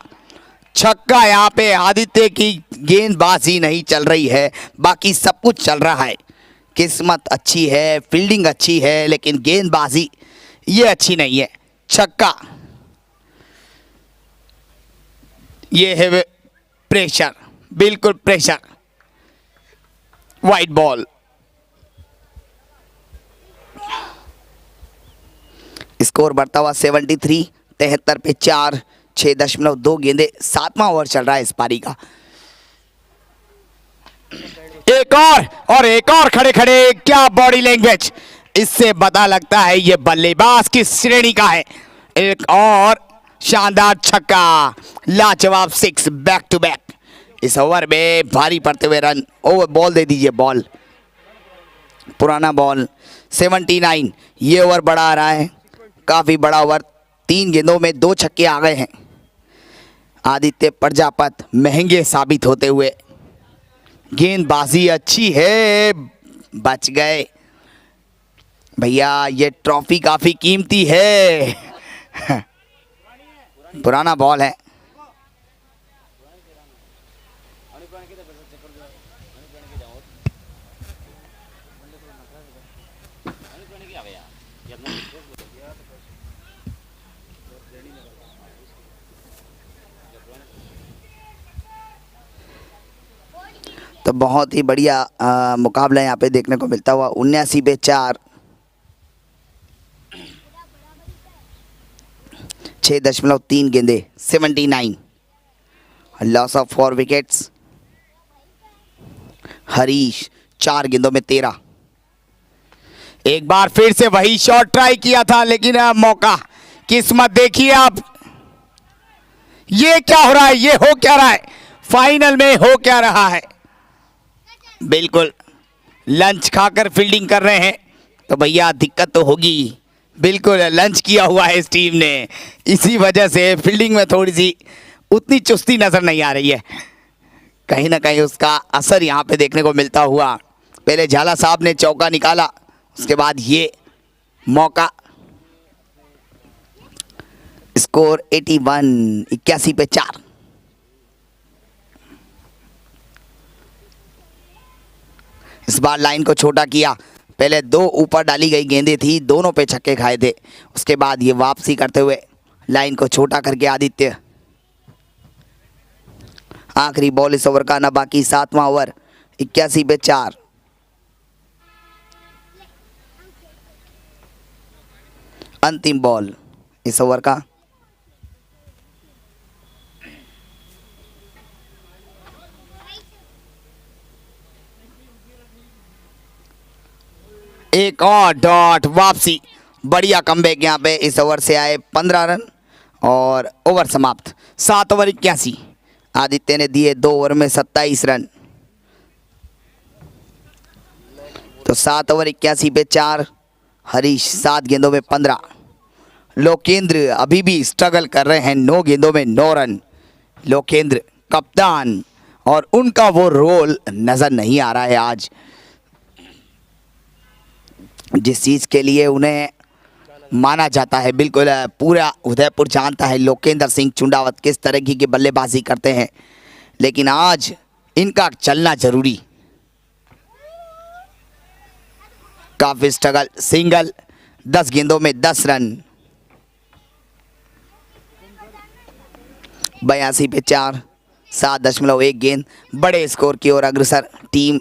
छक्का। यहाँ पे आदित्य की गेंदबाजी नहीं चल रही है, बाकी सब कुछ चल रहा है। किस्मत अच्छी है, फील्डिंग अच्छी है, लेकिन गेंदबाजी ये अच्छी नहीं है। छक्का, ये है प्रेशर, बिल्कुल प्रेशर। Wide ball. स्कोर बढ़ता हुआ 73, 73 पे 4, 6.2 गेंदे, 7वां ओवर चल रहा है इस पारी का। एक और खड़े खड़े, क्या बॉडी लैंग्वेज, इससे पता लगता है ये बल्लेबाज की श्रेणी का है। एक और शानदार छक्का, लाजवाब 6 बैक टू बैक। इस ओवर में भारी पड़ते हुए रन। ओवर बॉल दे दीजिए, बॉल पुराना बॉल। 79, ये ओवर बड़ा आ रहा है, काफ़ी बड़ा ओवर। 3 गेंदों में 2 छक्के आ गए हैं। आदित्य प्रजापत महंगे साबित होते हुए। गेंदबाजी अच्छी है, बच गए भैया, ये ट्रॉफी काफ़ी कीमती है। पुराना बॉल है। तो बहुत ही बढ़िया मुकाबला यहाँ पे देखने को मिलता हुआ। 79 पे 4, 6.3 गेंदे, 79। Loss of 4 wickets. हरीश 4 गेंदों में 13। एक बार फिर से वही शॉट ट्राई किया था, लेकिन मौका, किस्मत देखिए आप। ये क्या हो रहा है, ये हो क्या रहा है, फाइनल में हो क्या रहा है। बिल्कुल लंच खाकर फील्डिंग कर रहे हैं तो भैया दिक्कत तो होगी। बिल्कुल लंच किया हुआ है इस टीम ने, इसी वजह से फील्डिंग में थोड़ी सी उतनी चुस्ती नज़र नहीं आ रही है। कहीं ना कहीं उसका असर यहाँ पे देखने को मिलता हुआ। पहले झाला साहब ने चौका निकाला, उसके बाद ये मौका। स्कोर 81, 81 पे 4। इस बार लाइन को छोटा किया। पहले 2 ऊपर डाली गई गेंदें थी, दोनों पे छक्के खाए थे। उसके बाद ये वापसी करते हुए लाइन को छोटा करके आखिरी बॉल इस ओवर का ना बाकी 7वां ओवर 81 पे 4। अंतिम बॉल इस ओवर का। एक और डॉट वापसी। बढ़िया कमबैक यहाँ पे। इस ओवर से आए 15 रन और ओवर समाप्त। 7 ओवर 81। आदित्य ने दिए 2 ओवर में 27 रन। तो 7 ओवर 81 पे 4। हरीश 7 गेंदों में 15। लोकेंद्र अभी भी स्ट्रगल कर रहे हैं, 9 गेंदों में 9 रन। लोकेंद्र कप्तान, और उनका वो रोल नजर नहीं आ रहा है आज, जिस चीज के लिए उन्हें माना जाता है। बिल्कुल पूरा उदयपुर जानता है लोकेंद्र सिंह चुंडावत किस तरह की बल्लेबाजी करते हैं, लेकिन आज इनका चलना जरूरी। काफी स्ट्रगल। सिंगल 10 गेंदों में 10 रन। 82 पे 4। 7.1 गेंद। बड़े स्कोर की ओर अग्रसर टीम।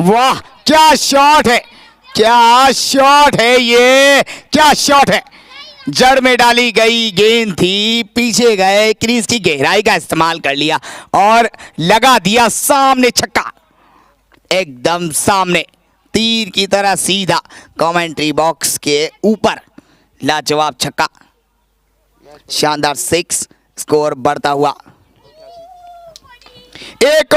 वाह क्या शॉट है, क्या शॉट है ये, क्या शॉट है। जड़ में डाली गई गेंद थी, पीछे गए, क्रीज की गहराई का इस्तेमाल कर लिया और लगा दिया सामने छक्का, एकदम सामने, तीर की तरह सीधा कमेंट्री बॉक्स के ऊपर। लाजवाब छक्का। शानदार 6। स्कोर बढ़ता हुआ। एक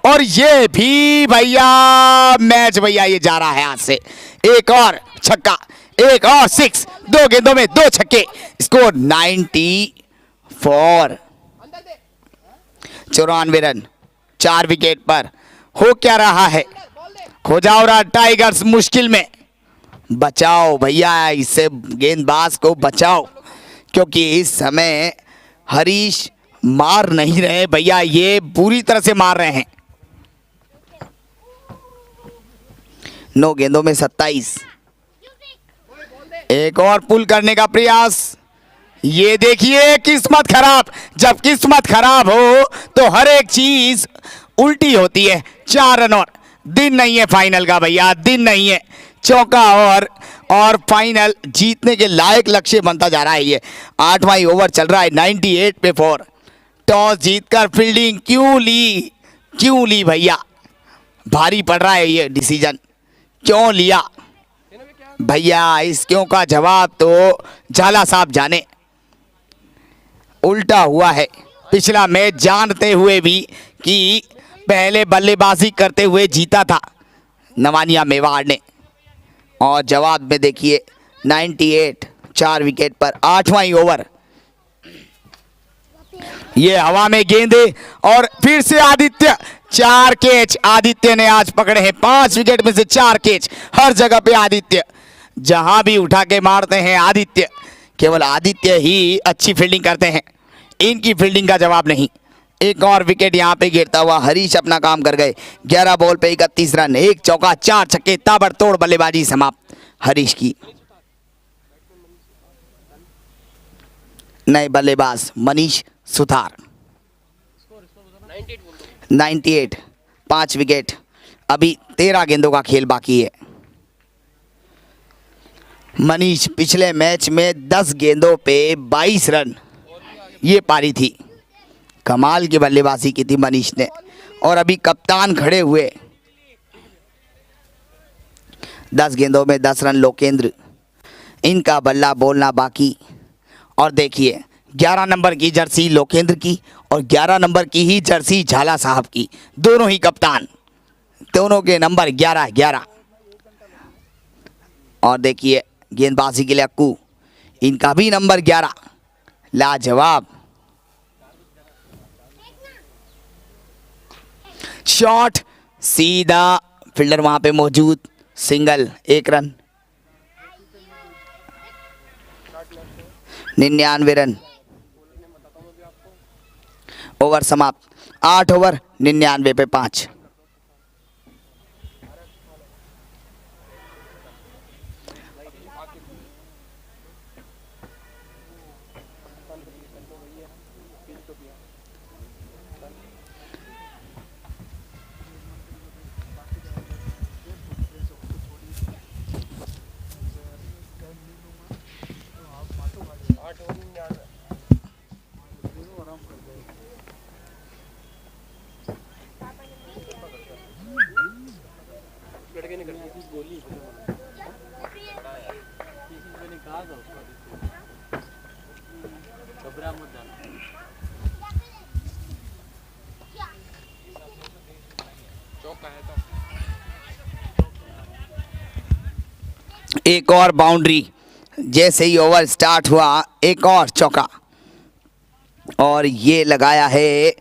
और ये भी भैया मैच, भैया ये जा रहा है हाथ से। एक और छक्का, एक और 6। 2 गेंदों में 2 छक्के। स्कोर 94। 94 रन 4 विकेट पर। हो क्या रहा है? खोजावरा टाइगर्स मुश्किल में। बचाओ भैया, इससे गेंदबाज को बचाओ, क्योंकि इस समय हरीश मार नहीं रहे भैया, ये पूरी तरह से मार रहे हैं। 9 गेंदों में 27। एक और पुल करने का प्रयास। ये देखिए किस्मत खराब। जब किस्मत खराब हो तो हर एक चीज उल्टी होती है। 4 रन और। दिन नहीं है फाइनल का भैया, दिन नहीं है। चौका और फाइनल जीतने के लायक लक्ष्य बनता जा रहा है। ये 8वां ही ओवर चल रहा है। 98 पे 4। टॉस जीतकर फील्डिंग क्यों ली भैया? भारी पड़ रहा है ये डिसीजन, क्यों लिया भैया? इस क्यों का जवाब तो झाला साहब जाने। उल्टा हुआ है। पिछला मैच जानते हुए भी कि पहले बल्लेबाजी करते हुए जीता था नवानिया मेवाड़ ने, और जवाब में देखिए 98। 4 विकेट पर 8वां ही ओवर। ये हवा में गेंदे और फिर से आदित्य। 4 कैच आदित्य ने आज पकड़े हैं। 5 विकेट में से 4 कैच। हर जगह पे आदित्य, जहां भी उठा के मारते हैं आदित्य। केवल आदित्य ही अच्छी फील्डिंग करते हैं, इनकी फील्डिंग का जवाब नहीं। एक और विकेट यहां पे गिरता हुआ। हरीश अपना काम कर गए। 11 बॉल पे 31 रन, 1 चौका 4 छक्के। ताबड़तोड़ बल्लेबाजी समाप्त हरीश की। नए बल्लेबाज मनीष सुथार। 98। 5 विकेट। अभी 13 गेंदों का खेल बाकी है। मनीष पिछले मैच में 10 गेंदों पे 22 रन ये पारी थी। कमाल की बल्लेबाजी की थी मनीष ने, और अभी कप्तान खड़े हुए। 10 गेंदों में 10 रन लोकेंद्र। इनका बल्ला बोलना बाकी। और देखिए 11 नंबर की जर्सी लोकेंद्र की और 11 नंबर की ही जर्सी झाला साहब की। दोनों ही कप्तान, दोनों के नंबर 11-11। और देखिए गेंदबाजी के लिए अक्कू, इनका भी नंबर 11। लाजवाब शॉट, सीधा फील्डर वहां पे मौजूद। Single 1 run. 99 रन। ओवर समाप्त। 8 ओवर 99 पे 5। लड़के ने कर दिया गोली मैंने कहा था उसको घबरा मत जाना। चौका है तो एक और बाउंड्री। जैसे ही ओवर स्टार्ट हुआ एक और चौका, और ये लगाया है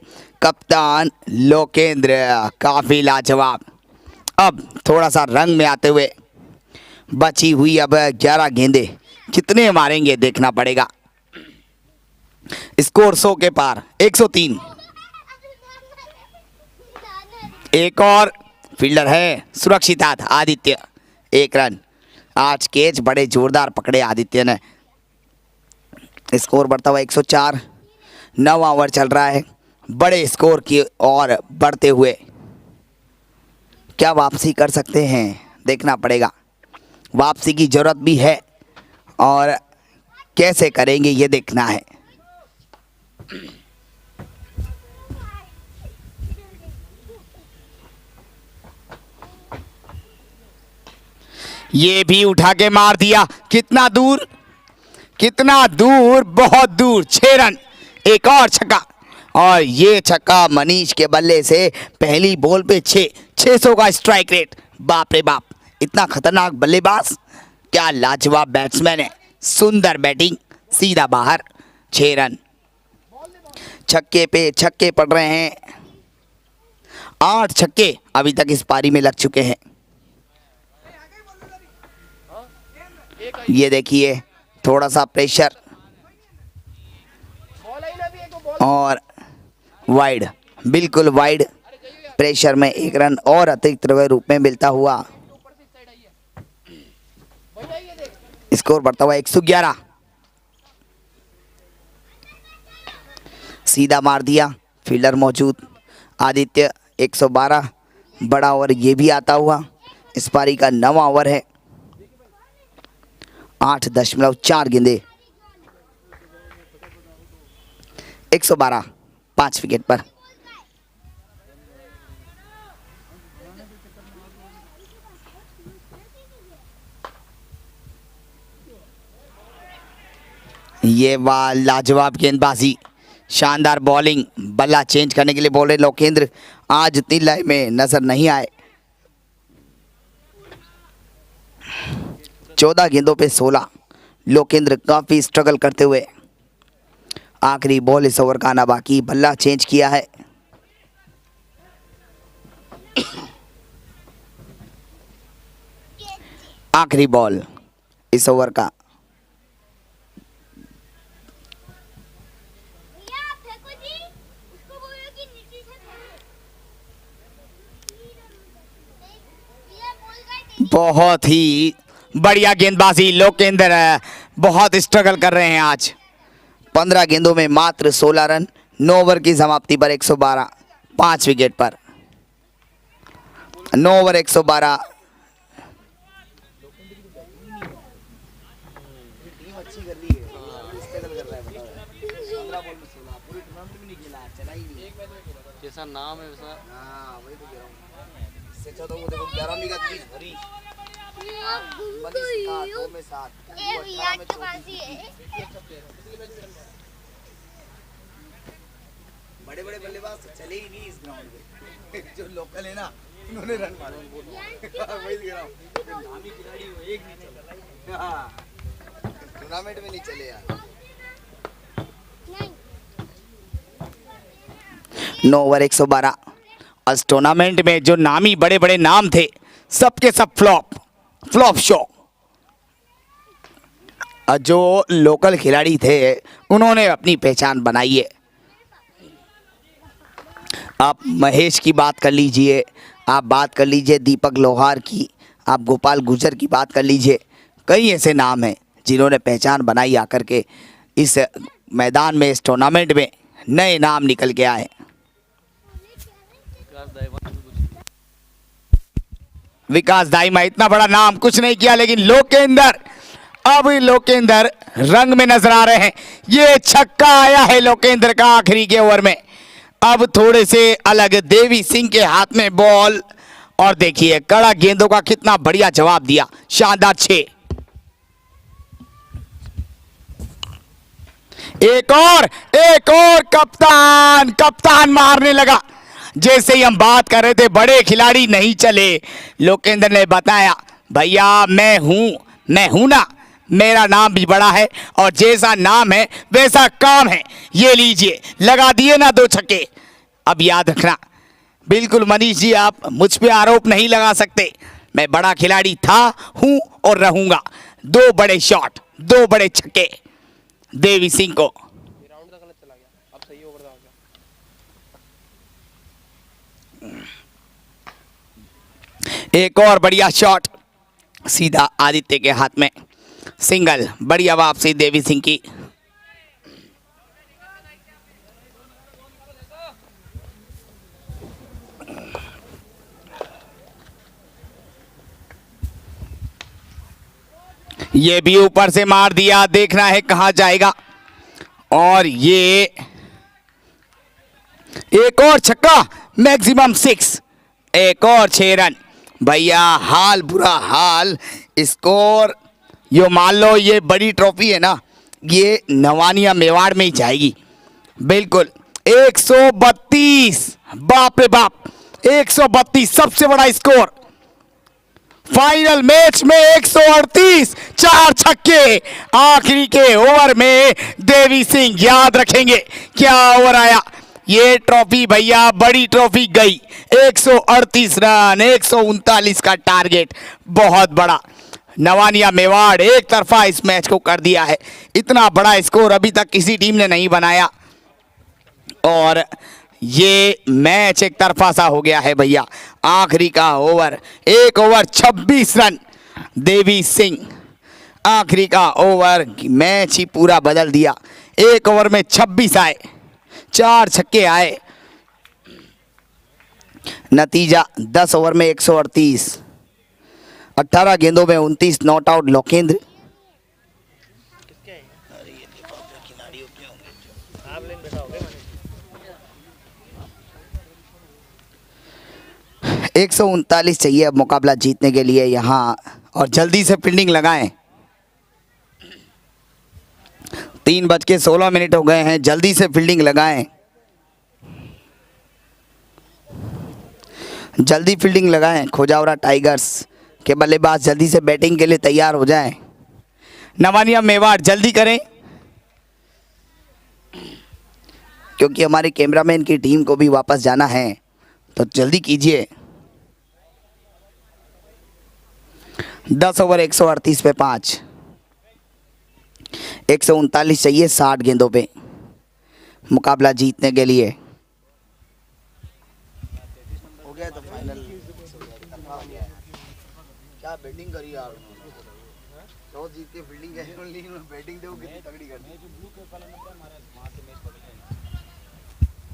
कप्तान लोकेंद्र। काफी लाजवाब। अब थोड़ा सा रंग में आते हुए बची हुई अब 11 गेंदे, कितने मारेंगे देखना पड़ेगा। स्कोर 100 के पार, 103। एक और फील्डर है सुरक्षित हाथ आदित्य, 1 रन। आज कैच बड़े जोरदार पकड़े आदित्य ने। स्कोर बढ़ता हुआ 104। 9 ओवर चल रहा है, बड़े स्कोर की ओर बढ़ते हुए क्या वापसी कर सकते हैं देखना पड़ेगा। वापसी की जरूरत भी है और कैसे करेंगे ये देखना है। ये भी उठा के मार दिया। कितना दूर, कितना दूर, बहुत दूर। 6 रन। एक और छक्का, और ये छक्का मनीष के बल्ले से पहली बॉल पे 600 का स्ट्राइक रेट। बाप रे बाप, इतना खतरनाक बल्लेबाज, क्या लाजवाब बैट्समैन है। सुंदर बैटिंग, सीधा बाहर। 6 रन। छक्के पे छक्के पड़ रहे हैं। 8 छक्के अभी तक इस पारी में लग चुके हैं। ये देखिए थोड़ा सा प्रेशर और वाइड, बिल्कुल वाइड। प्रेशर में 1 रन और अतिरिक्त रूप में मिलता हुआ स्कोर बढ़ता हुआ 111। सीधा मार दिया, फील्डर मौजूद। आदित्य 112। बड़ा ओवर ये भी आता हुआ। इस पारी का 9वां ओवर है। 8.4 गेंदे, 112, 5 विकेट पर। ये वाह, लाजवाब गेंदबाजी, शानदार बॉलिंग। बल्ला चेंज करने के लिए बोल रहे लोकेंद्र, आज इतनी लय में नजर नहीं आए। 14 गेंदों पे 16। लोकेंद्र काफी स्ट्रगल करते हुए। आखिरी बॉल इस ओवर का आना बाकी। बल्ला चेंज किया है। आखिरी बॉल इस ओवर का। बहुत ही बढ़िया गेंदबाजी लोकेंद्र, बहुत स्ट्रगल कर रहे हैं आज। 15 गेंदों में मात्र 16 रन। 9 ओवर की समाप्ति पर 112, 5 विकेट पर। 9 ओवर 112। टीम अच्छी कर रही है, स्ट्रगल कर रहा है, बताओ यार। 15 बॉल में 16, पूरे टूर्नामेंट में नहीं खेला, चला ही नहीं। जैसा नाम है वैसा। हाँ वही तो कह रहा हूँ। इससे अच्छा तो वो देखो 11वीं का 30 भरी, 2 में 7, 18 में 34। बड़े बड़े बल्लेबाज तो चले ही नहीं इस ग्राउंड पे। जो लोकल है ना, उन्होंने रन मारे। वही कह रहा हूँ, जो नामी खिलाड़ी वो एक नहीं चला। हाँ, टूर्नामेंट में नहीं चले यार। 9 ओवर 112। इस टूर्नामेंट में जो नामी बड़े बड़े नाम थे, सबके सब फ्लॉप शो। जो लोकल खिलाड़ी थे उन्होंने अपनी पहचान बनाई है। आप महेश की बात कर लीजिए, आप बात कर लीजिए दीपक लोहार की, आप गोपाल गुर्जर की बात कर लीजिए। कई ऐसे नाम हैं जिन्होंने पहचान बनाई आकर के इस मैदान में, इस टूर्नामेंट में नए नाम निकल के आए। विकास दाईमा इतना बड़ा नाम कुछ नहीं किया, लेकिन लोकेंदर, अब लोकेंदर रंग में नजर आ रहे हैं। ये छक्का आया है लोकेंदर का आखिरी के ओवर में। अब थोड़े से अलग देवी सिंह के हाथ में बॉल, और देखिए कड़ा गेंदों का कितना बढ़िया जवाब दिया, शानदार 6। एक और कप्तान मारने लगा। जैसे ही हम बात कर रहे थे बड़े खिलाड़ी नहीं चले, लोकेंद्र ने बताया भैया मैं हूं ना, मेरा नाम भी बड़ा है और जैसा नाम है वैसा काम है। ये लीजिए, लगा दिए ना 2 छक्के। अब याद रखना, बिल्कुल मनीष जी आप मुझ पे आरोप नहीं लगा सकते, मैं बड़ा खिलाड़ी था, हूं और रहूंगा। 2 बड़े शॉट, 2 बड़े छक्के देवी सिंह को। राउंड का गलत चला गया, अब सही ओवर का हो गया। एक और बढ़िया शॉट सीधा आदित्य के हाथ में, सिंगल। बढ़िया वापसी देवी सिंह की। ये भी ऊपर से मार दिया, देखना है कहां जाएगा। और ये एक और छक्का, मैक्सिमम 6, एक और 6 रन। भैया हाल बुरा हाल, स्कोर यो मान लो ये बड़ी ट्रॉफी है ना, ये नवानिया मेवाड़ में ही जाएगी। बिल्कुल 132, बाप रे बाप, 132 सबसे बड़ा स्कोर। फाइनल मैच में 138, 4 छक्के आखिरी के ओवर में। देवी सिंह याद रखेंगे क्या ओवर आया। ये ट्रॉफी भैया बड़ी ट्रॉफी गई। 138 रन, 139 का टारगेट, बहुत बड़ा। नवानिया मेवाड़ एक तरफा इस मैच को कर दिया है। इतना बड़ा स्कोर अभी तक किसी टीम ने नहीं बनाया और ये मैच एक तरफा सा हो गया है भैया। आखिरी का over, 1 over 26 run. Devi Singh आखिरी का ओवर मैच ही पूरा बदल दिया। 1 ओवर में 26 आए, 4 छक्के आए। नतीजा 10 ओवर में 138, 18 गेंदों में 29 नॉट आउट लोकेंद्र। एक 139 चाहिए अब मुकाबला जीतने के लिए यहाँ, और जल्दी से फील्डिंग लगाएं। 3:16 हो गए हैं, जल्दी से फील्डिंग लगाएं, जल्दी फील्डिंग लगाएं। खोजावरा टाइगर्स के बल्लेबाज जल्दी से बैटिंग के लिए तैयार हो जाएं। नवानिया मेवाड़ जल्दी करें, क्योंकि हमारे कैमरामैन की टीम को भी वापस जाना है, तो जल्दी कीजिए। 10 ओवर 138 पे 5, 139 चाहिए 60 गेंदों पे मुकाबला जीतने के लिए। हो गया तो फाइनल क्या बैटिंग करी यार उन्होंने, टॉस जीत के फील्डिंग है, उन्होंने बैटिंग देखो कितनी तगड़ी कर दी।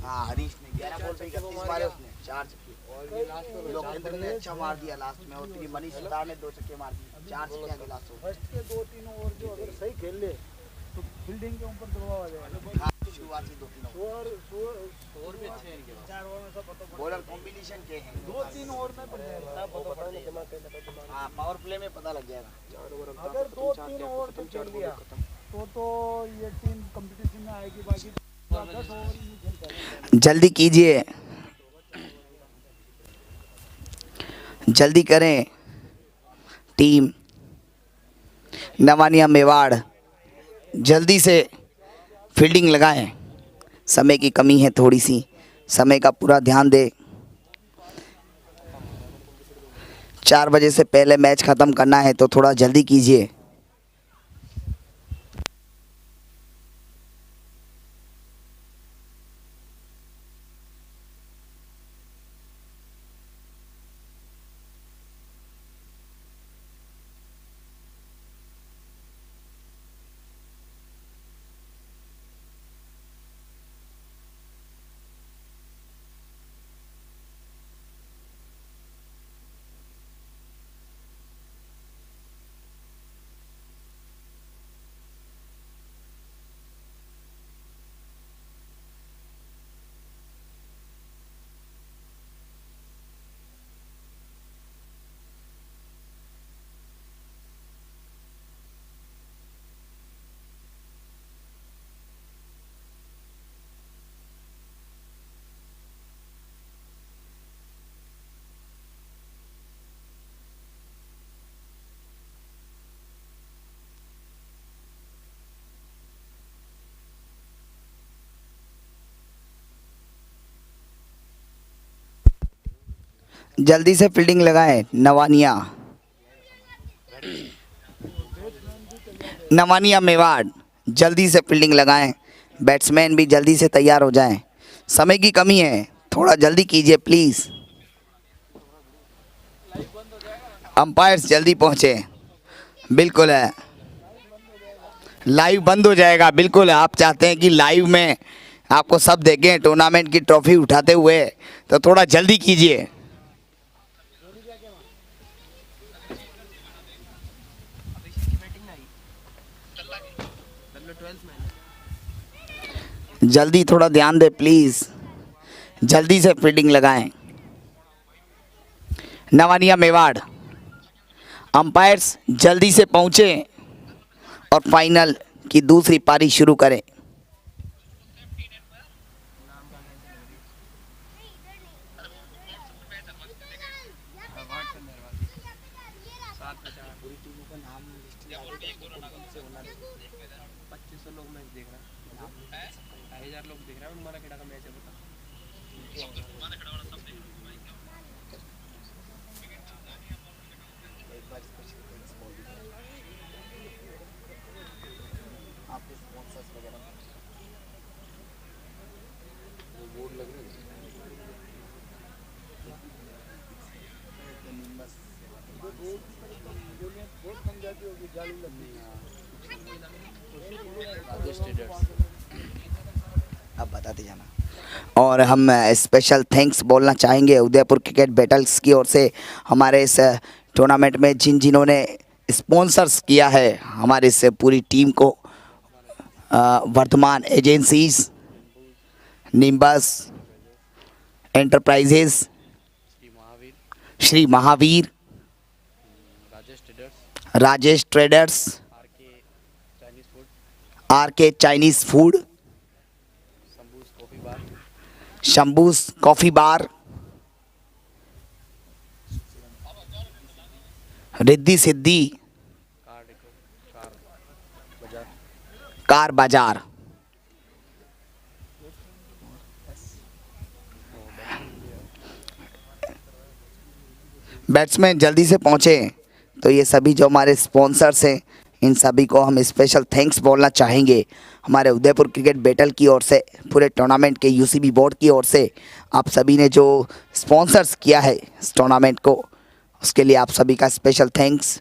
हाँ हरीश ने 11 बॉल पे 31 मारे, उसने 4 छक्के, और लोकेंद्र ने अच्छा मार दिया लास्ट में, और फिर मनीष सितार ने 2 छक्के मार दिए, 4 छक्के आगे लास्ट ओवर। फर्स्ट के 2-3 ओवर जो अगर सही खेल ले तो फील्डिंग के ऊपर दबाव आ जाएगा। हाँ, शुरुआती 2-3 ओवर भी अच्छे हैं इनके पास। 4 ओवर में सब पता बॉलर कॉम्बिनेशन के हैं, 2-3 ओवर में पड़ जाएगा। हाँ पावर प्ले में पता लग जाएगा। अगर 2-3 ओवर से खेल लिया तो ये टीम कंपटीशन में आएगी, बाकी 10 ओवर ही नहीं खेल पाएगी। जल्दी कीजिए, जल्दी करें टीम नवानिया मेवाड़, जल्दी से फील्डिंग लगाएं। समय की कमी है, थोड़ी सी समय का पूरा ध्यान दें। 4 बजे से पहले मैच ख़त्म करना है, तो थोड़ा जल्दी कीजिए। जल्दी से फील्डिंग लगाएं नवानिया। नवानिया मेवाड़ जल्दी से फील्डिंग लगाएं। बैट्समैन भी जल्दी से तैयार हो जाएं। समय की कमी है, थोड़ा जल्दी कीजिए प्लीज़। अंपायर्स जल्दी पहुंचे। बिल्कुल है, लाइव बंद हो जाएगा। बिल्कुल आप चाहते हैं कि लाइव में आपको सब देखें टूर्नामेंट की ट्रॉफी उठाते हुए, तो थोड़ा जल्दी कीजिए। जल्दी थोड़ा ध्यान दे प्लीज़, जल्दी से फील्डिंग लगाएं। नवानिया मेवाड़ अंपायर्स जल्दी से पहुंचे और फाइनल की दूसरी पारी शुरू करें। अब बताते जाना। और हम स्पेशल थैंक्स बोलना चाहेंगे उदयपुर क्रिकेट बैटल्स की ओर से, हमारे इस टूर्नामेंट में जिन्होंने स्पॉन्सर्स किया है हमारे इस पूरी टीम को। Vardhaman agencies, Nimbus enterprises, Shri Mahavir, Rajesh traders, R K Chinese food, Shambhu's coffee bar, Riddhi Siddhi car bazaar. Batsman जल्दी से पहुंचे। तो ये सभी जो हमारे स्पॉन्सर्स हैं, इन सभी को हम स्पेशल थैंक्स बोलना चाहेंगे हमारे उदयपुर क्रिकेट बैटल की ओर से, पूरे टूर्नामेंट के यूसीबी बोर्ड की ओर से। आप सभी ने जो स्पॉन्सर्स किया है इस टूर्नामेंट को, उसके लिए आप सभी का स्पेशल थैंक्स।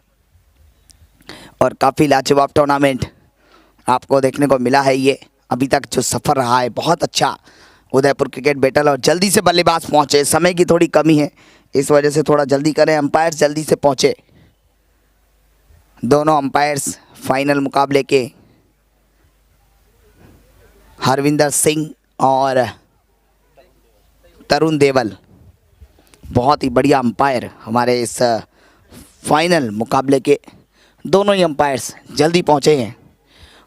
और काफ़ी लाजवाब टूर्नामेंट आपको देखने को मिला है। ये अभी तक जो सफ़र रहा है बहुत अच्छा उदयपुर क्रिकेट बैटल। और जल्दी से बल्लेबाज पहुँचे, समय की थोड़ी कमी है, इस वजह से थोड़ा जल्दी करें। अंपायर्स जल्दी से पहुँचे। दोनों अंपायर्स फाइनल मुकाबले के हरविंदर सिंह और तरुण देवल, बहुत ही बढ़िया अंपायर हमारे इस फाइनल मुकाबले के। दोनों ही अंपायर्स जल्दी पहुँचे हैं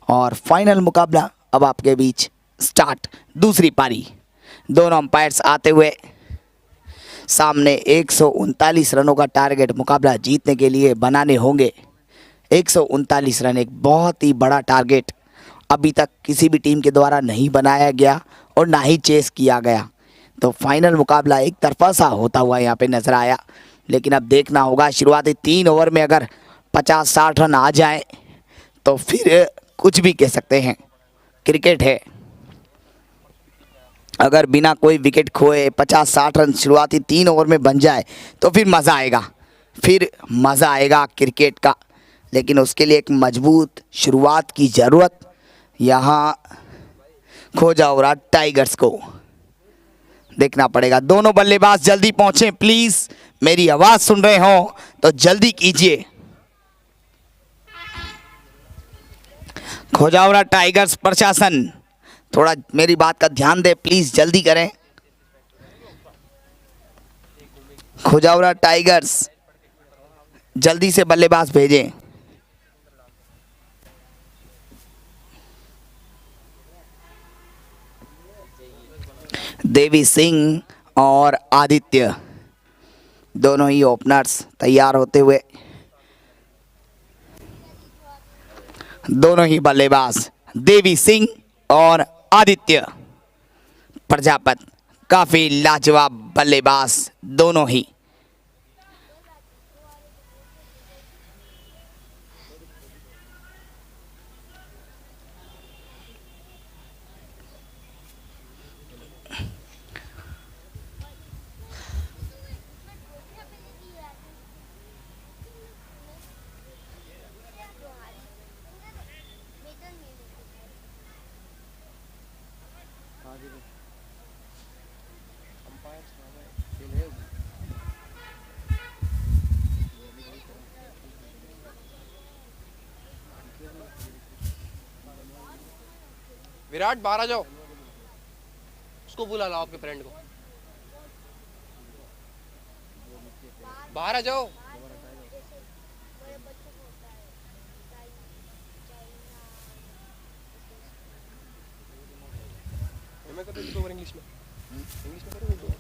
और फाइनल मुकाबला अब आपके बीच स्टार्ट। दूसरी पारी, दोनों अंपायर्स आते हुए सामने 139 रनों का टारगेट मुकाबला जीतने के लिए बनाने होंगे। 139 रन एक बहुत ही बड़ा टारगेट अभी तक किसी भी टीम के द्वारा नहीं बनाया गया और ना ही चेस किया गया। तो फाइनल मुकाबला एक तरफा सा होता हुआ यहाँ पे नज़र आया। लेकिन अब देखना होगा, शुरुआती 3 ओवर में अगर 50-60 रन आ जाएं तो फिर कुछ भी कह सकते हैं, क्रिकेट है। अगर बिना कोई विकेट खोए 50-60 रन शुरुआती 3 ओवर में बन जाए तो फिर मज़ा आएगा, फिर मज़ा आएगा क्रिकेट का। लेकिन उसके लिए एक मजबूत शुरुआत की ज़रूरत यहाँ खोजावरा टाइगर्स को देखना पड़ेगा। दोनों बल्लेबाज जल्दी पहुँचें प्लीज़, मेरी आवाज़ सुन रहे हो तो जल्दी कीजिए। खोजावरा टाइगर्स प्रशासन थोड़ा मेरी बात का ध्यान दे प्लीज़, जल्दी करें। खोजावरा टाइगर्स जल्दी से बल्लेबाज भेजें। देवी सिंह और आदित्य दोनों ही ओपनर्स तैयार होते हुए, दोनों ही बल्लेबाज देवी सिंह और आदित्य प्रजापत काफ़ी लाजवाब बल्लेबाज दोनों ही। विराट बाहर आ जाओ, उसको बुला लाओ, आपके फ्रेंड को बाहर आ जाओ। मैं करता हूँ इंग्लिश में, इंग्लिश में करूँ।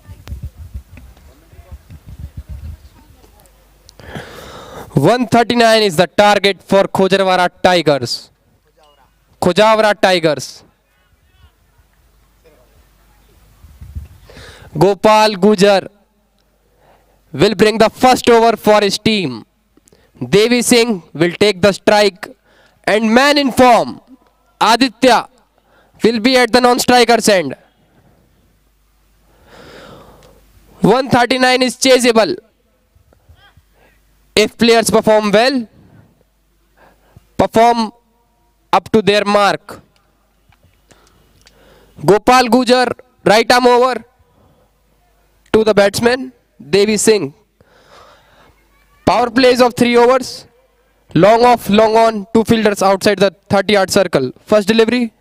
139 is the target for Khojawara Tigers. Khojawara Tigers. Gopal Gujar will bring the first over for his team. Devi Singh will take the strike, and man in form Aditya will be at the non-striker's end. 139 is chaseable if players perform well, perform up to their mark. Gopal Gujar, right arm over to the batsman Devi Singh. Power plays of 3 overs. Long off, long on, 2 fielders outside the 30-yard circle. First delivery.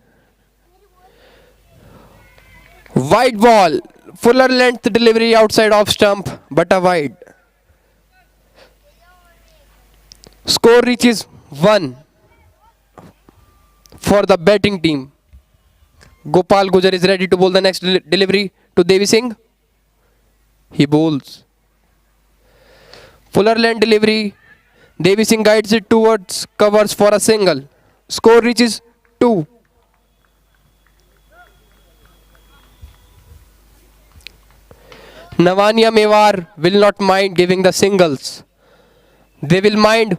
Wide ball. Fuller length delivery outside off stump, but a wide. Score reaches 1 for the batting team. Gopal Gujar is ready to bowl the next delivery to Devi Singh. He bowls. Fuller length delivery. Devi Singh guides it towards covers for a single. Score reaches 2. Nawaniya Mewar will not mind giving the singles. They will mind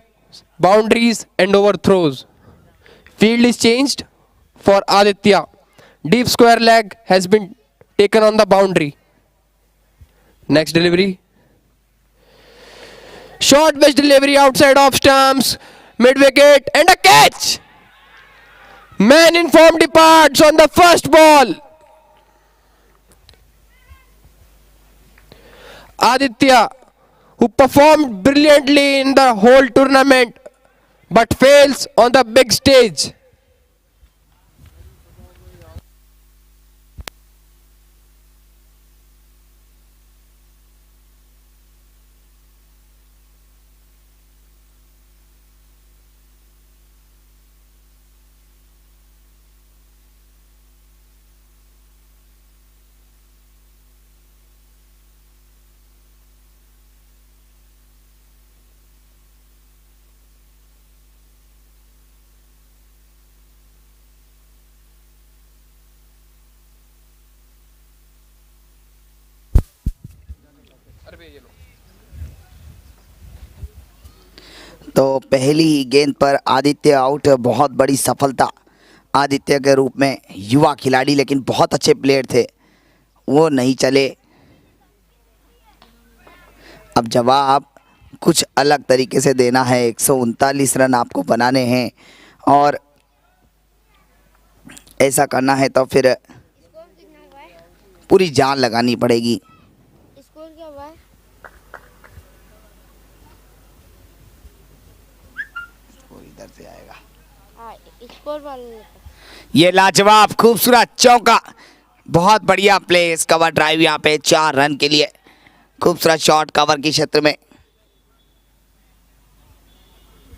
boundaries and overthrows. Field is changed for Aditya. Deep square leg has been taken on the boundary. Next delivery. Short pitch delivery outside off stumps. Mid wicket and a catch. Man in form departs on the first ball. Aditya, who performed brilliantly in the whole tournament but fails on the big stage. तो पहली ही गेंद पर Aditya out. बहुत बड़ी सफलता आदित्य के रूप में। युवा खिलाड़ी लेकिन बहुत अच्छे प्लेयर थे, वो नहीं चले। अब जवाब कुछ अलग तरीके से देना है। 139 रन आपको बनाने हैं और ऐसा करना है तो फिर स्कोर कितना हुआ है? पूरी जान लगानी पड़ेगी। स्कोर क्या हुआ है? इधर से आएगा। हाँ, स्कोर वाले ये लाजवाब खूबसूरत चौका, बहुत बढ़िया प्ले। इस कवर ड्राइव यहाँ पे 4 रन के लिए। खूबसूरत शॉट कवर के क्षेत्र में।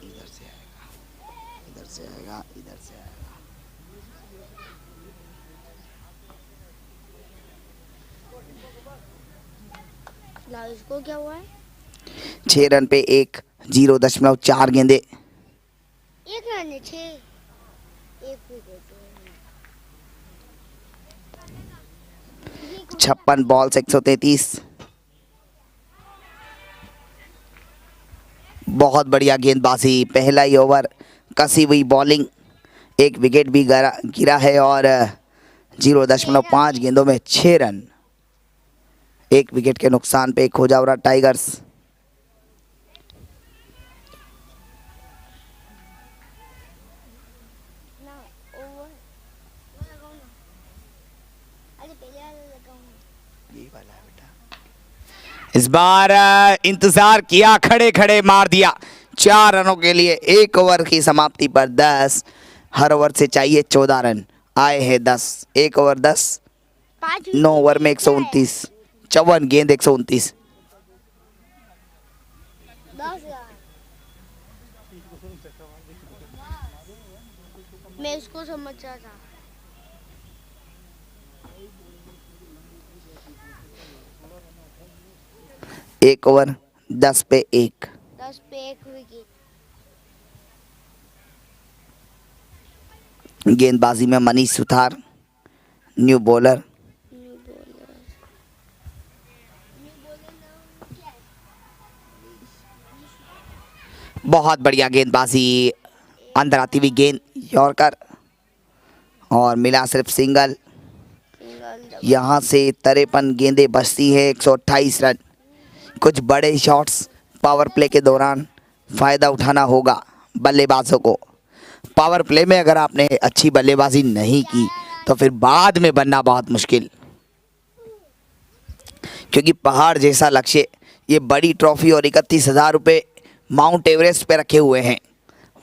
इधर से आएगा, इधर से आएगा, इधर से आएगा। ना स्कोर क्या हुआ है? 6 रन पे 1, 0.4 गेंदे। 1 रन है 6, 1 विकेट। 56 बॉल से 133। बहुत बढ़िया गेंदबाजी। पहला ही ओवर कसी हुई बॉलिंग, 1 विकेट भी गिरा है और 0.5 गेंदों में 6 रन। 1 विकेट के नुकसान पे खोजावरा टाइगर्स। ना ओवर लगाओ ना। अरे पहले वाला लगाओ ना। यही वाला है बेटा। इस बार इंतजार किया, खड़े खड़े मार दिया। 4 रनों के लिए 1 ओवर की समाप्ति पर 10। हर ओवर से चाहिए 14 रन। आए हैं 10, 1 ओवर 10, 5 9 ओवर में 129, 54 गेंद 129। 10 मैं इसको समझ रहा था। 1 ओवर 10 पे 1। 10 पे 1 विकेट। गेंदबाजी में मनीष सुथार, न्यू बॉलर। बहुत बढ़िया गेंदबाजी, अंदर आती हुई गेंद यॉर्कर और मिला सिर्फ सिंगल। यहाँ से 53 गेंदें बचती है, 128 रन। कुछ बड़े शॉट्स पावर प्ले के दौरान फ़ायदा उठाना होगा बल्लेबाजों को। पावर प्ले में अगर आपने अच्छी बल्लेबाजी नहीं की तो फिर बाद में बनना बहुत मुश्किल, क्योंकि पहाड़ जैसा लक्ष्य, ये बड़ी ट्रॉफी और 31,000 रुपये माउंट एवरेस्ट पे रखे हुए हैं,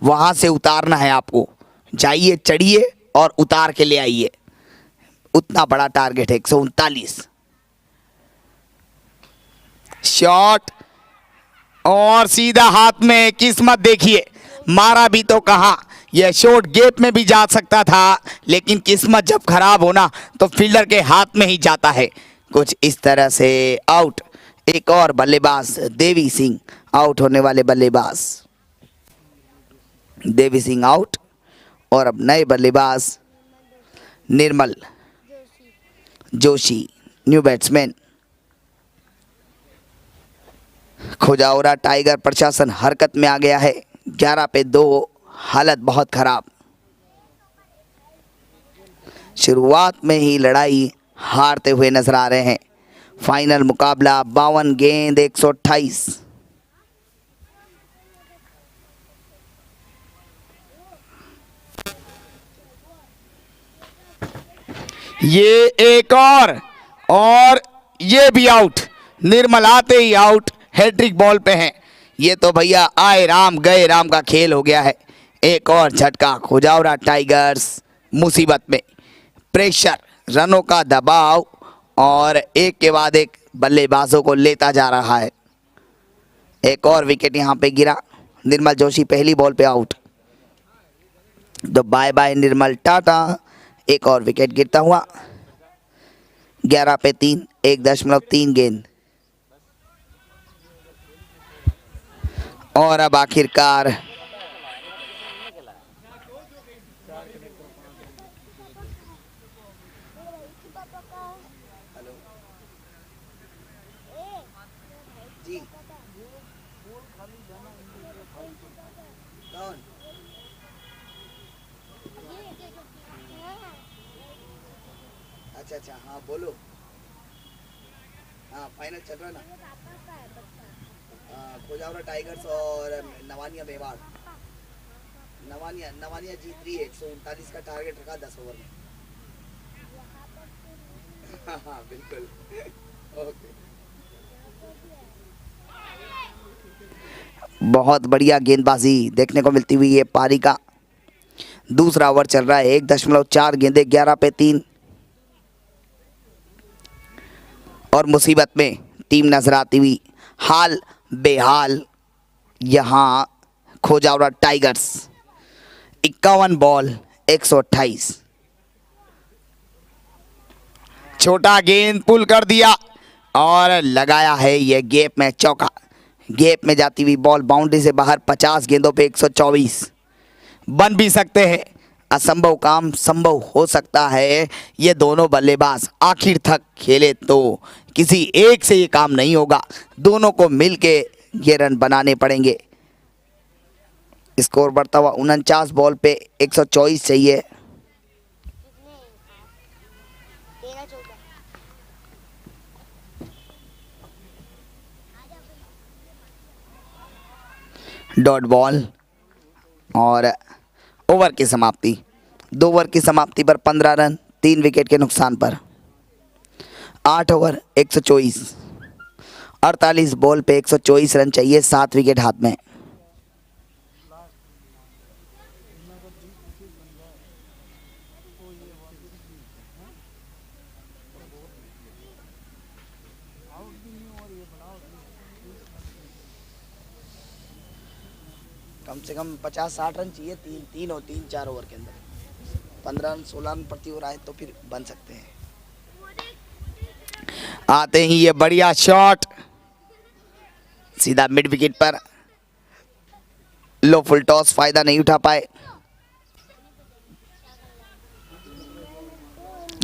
वहाँ से उतारना है आपको। जाइए, चढ़िए और उतार के ले आइए। उतना बड़ा टारगेट है। 139 शॉट और सीधा हाथ में। किस्मत देखिए, मारा भी तो कहाँ, यह शॉट गेप में भी जा सकता था, लेकिन किस्मत जब खराब होना तो फील्डर के हाथ में ही जाता है। कुछ इस तरह से आउट। एक और बल्लेबाज देवी सिंह, आउट होने वाले बल्लेबाज देवी सिंह आउट। और अब नए बल्लेबाज निर्मल जोशी, न्यू बैट्समैन। खोजावरा टाइगर प्रशासन हरकत में आ गया है। 11 पे 2, हालत बहुत खराब। शुरुआत में ही लड़ाई हारते हुए नजर आ रहे हैं। फाइनल मुकाबला 52 गेंद 128। ये एक और ये भी आउट। निर्मल आते ही आउट, हैट्रिक बॉल पे हैं। ये तो भैया आए राम गए राम का खेल हो गया है। एक और झटका, खोजावरा टाइगर्स मुसीबत में। प्रेशर, रनों का दबाव और एक के बाद एक बल्लेबाजों को लेता जा रहा है। एक और विकेट यहाँ पे गिरा। निर्मल जोशी पहली बॉल पे आउट। तो बाय बाय निर्मल, टाटा। एक और विकेट गिरता हुआ। 11 पे 3, 1.3 गेंद। और अब आखिरकार अच्छा, हाँ बोलो। हाँ, फाइनल चल रहा है ना। खोजावरा टाइगर्स और नवानिया मेवाड़। नवानिया जीत रही है। 139 का टारगेट रखा 10 ओवर में। हाँ बिल्कुल। ओके, बहुत बढ़िया गेंदबाजी देखने को मिलती हुई है पारी का। दूसरा ओवर चल रहा है। 1.4 गेंदे, 11 पे 3। और मुसीबत में टीम नजर आती हुई, हाल बेहाल यहाँ खोजावरा टाइगर्स। 51 बॉल 128। छोटा गेंद पुल कर दिया और लगाया है यह गैप में चौका। गैप में जाती हुई बॉल बाउंड्री से बाहर। 50 गेंदों पे 124। बन भी सकते हैं, असंभव काम संभव हो सकता है। ये दोनों बल्लेबाज आखिर तक खेले तो किसी एक से ये काम नहीं होगा, दोनों को मिलके ये रन बनाने पड़ेंगे। स्कोर बढ़ता हुआ 49 बॉल पे 124 चाहिए। डॉट बॉल और ओवर की समाप्ति। 2 ओवर की समाप्ति पर 15 रन, 3 विकेट के नुकसान पर। 8 ओवर 124, 48 बॉल पे 124 रन चाहिए, 7 विकेट हाथ में। कम से कम 50-60 रन चाहिए, तीन 4 ओवर के अंदर 15 रन 16 रन प्रति ओवर आए तो फिर बन सकते हैं। आते ही ये बढ़िया शॉट सीधा मिड विकेट पर, लो फुल टॉस, फायदा नहीं उठा पाए।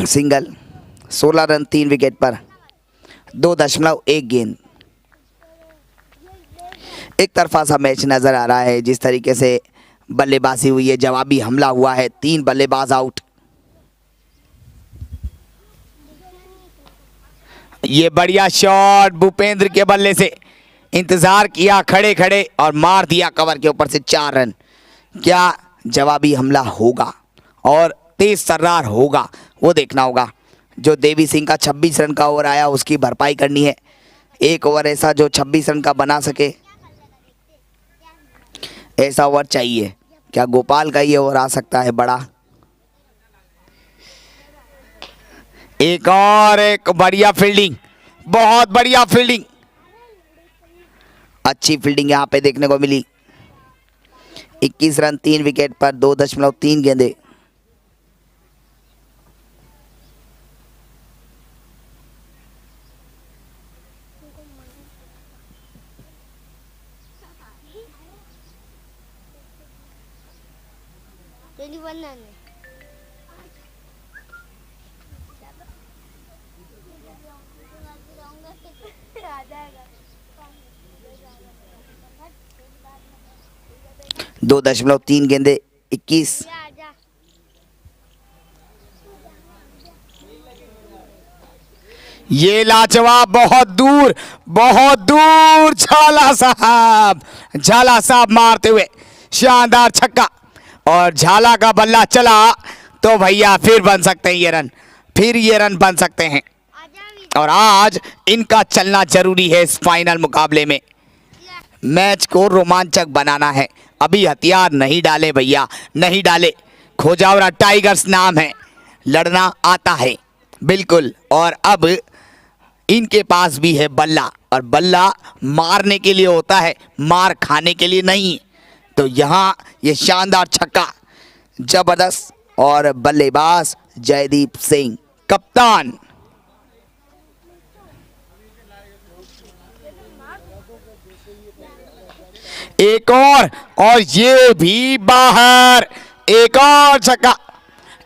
सिंगल 16 रन 3 विकेट पर 2.1 गेंद। एक तरफा सा मैच नजर आ रहा है जिस तरीके से बल्लेबाजी हुई है, जवाबी हमला हुआ है, 3 बल्लेबाज आउट। ये बढ़िया शॉट भूपेंद्र के बल्ले से, इंतजार किया खड़े खड़े और मार दिया कवर के ऊपर से 4 रन। क्या जवाबी हमला होगा और तेज तर्रार होगा वो देखना होगा। जो देवी सिंह का 26 रन का ओवर आया उसकी भरपाई करनी है। एक ओवर ऐसा जो 26 रन का बना सके, ऐसा ओवर चाहिए। क्या गोपाल का ये ओवर आ सकता है बड़ा? एक और एक बढ़िया फील्डिंग, बहुत बढ़िया फील्डिंग, अच्छी फील्डिंग यहां पे देखने को मिली। 21 रन 3 विकेट पर 2.3 गेंदे। दो 2.3 गेंदे 21। ये लाजवाब, बहुत दूर झाला साहब मारते हुए शानदार छक्का, और झाला का बल्ला चला तो भैया फिर बन सकते हैं ये रन, फिर ये रन बन सकते हैं। और आज इनका चलना जरूरी है इस फाइनल मुकाबले में। मैच को रोमांचक बनाना है। अभी हथियार नहीं डाले भैया, नहीं डाले। खोजावरा टाइगर्स नाम है, लड़ना आता है बिल्कुल। और अब इनके पास भी है बल्ला, और बल्ला मारने के लिए होता है, मार खाने के लिए नहीं। तो यहाँ ये शानदार छक्का, जबरदस्त, और बल्लेबाज जयदीप सिंह कप्तान। एक और ये भी बाहर। एक और छक्का,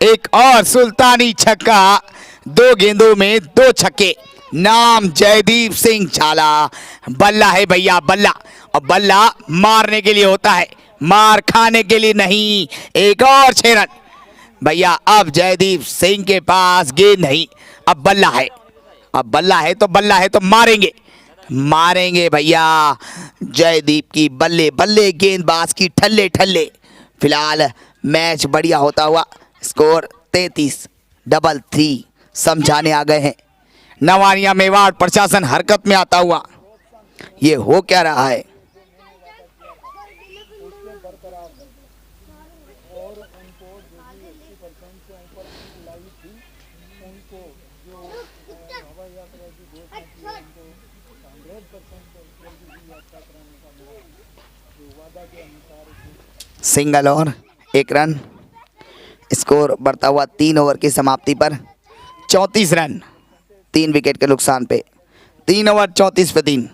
एक और सुल्तानी छक्का, 2 गेंदों में 2 छक्के। नाम जयदीप सिंह झाला। बल्ला है भैया, बल्ला, और बल्ला मारने के लिए होता है, मार खाने के लिए नहीं। एक और 6 रन भैया। अब जयदीप सिंह के पास गेंद नहीं, अब बल्ला है, अब बल्ला है तो मारेंगे, मारेंगे भैया। जयदीप की बल्ले बल्ले गेंदबाज की ठल्ले ठल्ले। फिलहाल मैच बढ़िया होता हुआ, स्कोर 33-3 समझाने आ गए हैं। नवानिया मेवाड़ प्रशासन हरकत में आता हुआ। ये हो क्या रहा है? सिंगल और 1 रन। स्कोर बढ़ता हुआ 3 ओवर की समाप्ति पर 34 रन 3 विकेट के नुकसान पे। 3 ओवर 34 पे 3।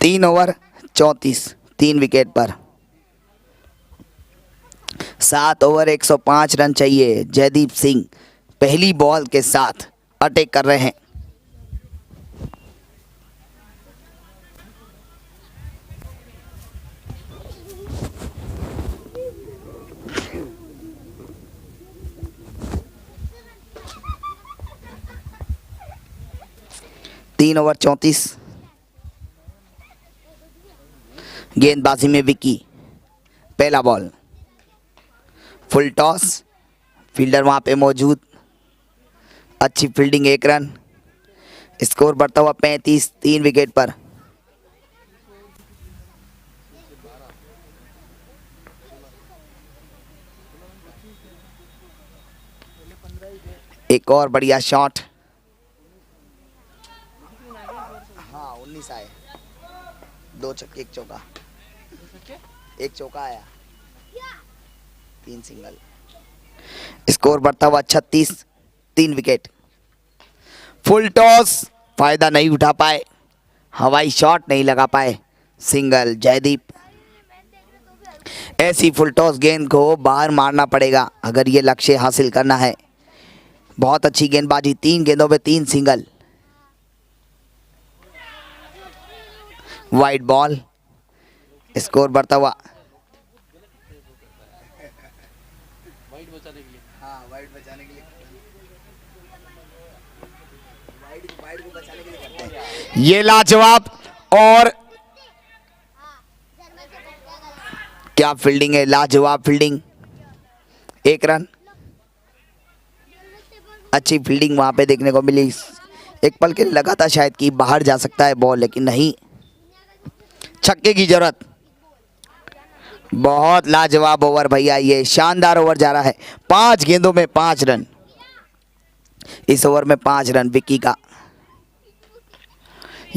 तीन ओवर 34 3 विकेट पर 7 ओवर 105 रन चाहिए। जयदीप सिंह पहली बॉल के साथ अटैक कर रहे हैं। तीन ओवर 34। गेंदबाजी में विकी। पहला बॉल, फुल टॉस, फील्डर वहां पे मौजूद। अच्छी फील्डिंग, 1 रन। स्कोर बढ़ता हुआ 35, 3 विकेट पर। एक और बढ़िया शॉट। हाँ 19 आए, 2 छक्के 1 चौका। 1 चौका आया, 3 सिंगल। स्कोर बढ़ता हुआ 36, 3 विकेट। फुल टॉस, फायदा नहीं उठा पाए, हवाई शॉट नहीं लगा पाए, सिंगल जयदीप। ऐसी फुल टॉस गेंद को बाहर मारना पड़ेगा अगर ये लक्ष्य हासिल करना है। बहुत अच्छी गेंदबाजी, 3 गेंदों पे 3 सिंगल। वाइड बॉल, स्कोर बढ़ता हुआ। हाँ वाइड बचाने के लिए, वाइड को बचाने के लिए करते हैं। ये लाजवाब, और क्या फील्डिंग है, लाजवाब फील्डिंग, 1 रन। अच्छी फील्डिंग वहां पे देखने को मिली। एक पल के लिए लगा था शायद कि बाहर जा सकता है बॉल, लेकिन नहीं, छक्के की जरूरत। बहुत लाजवाब ओवर भैया, ये शानदार ओवर जा रहा है। 5 गेंदों में 5 रन। इस ओवर में 5 रन विक्की का।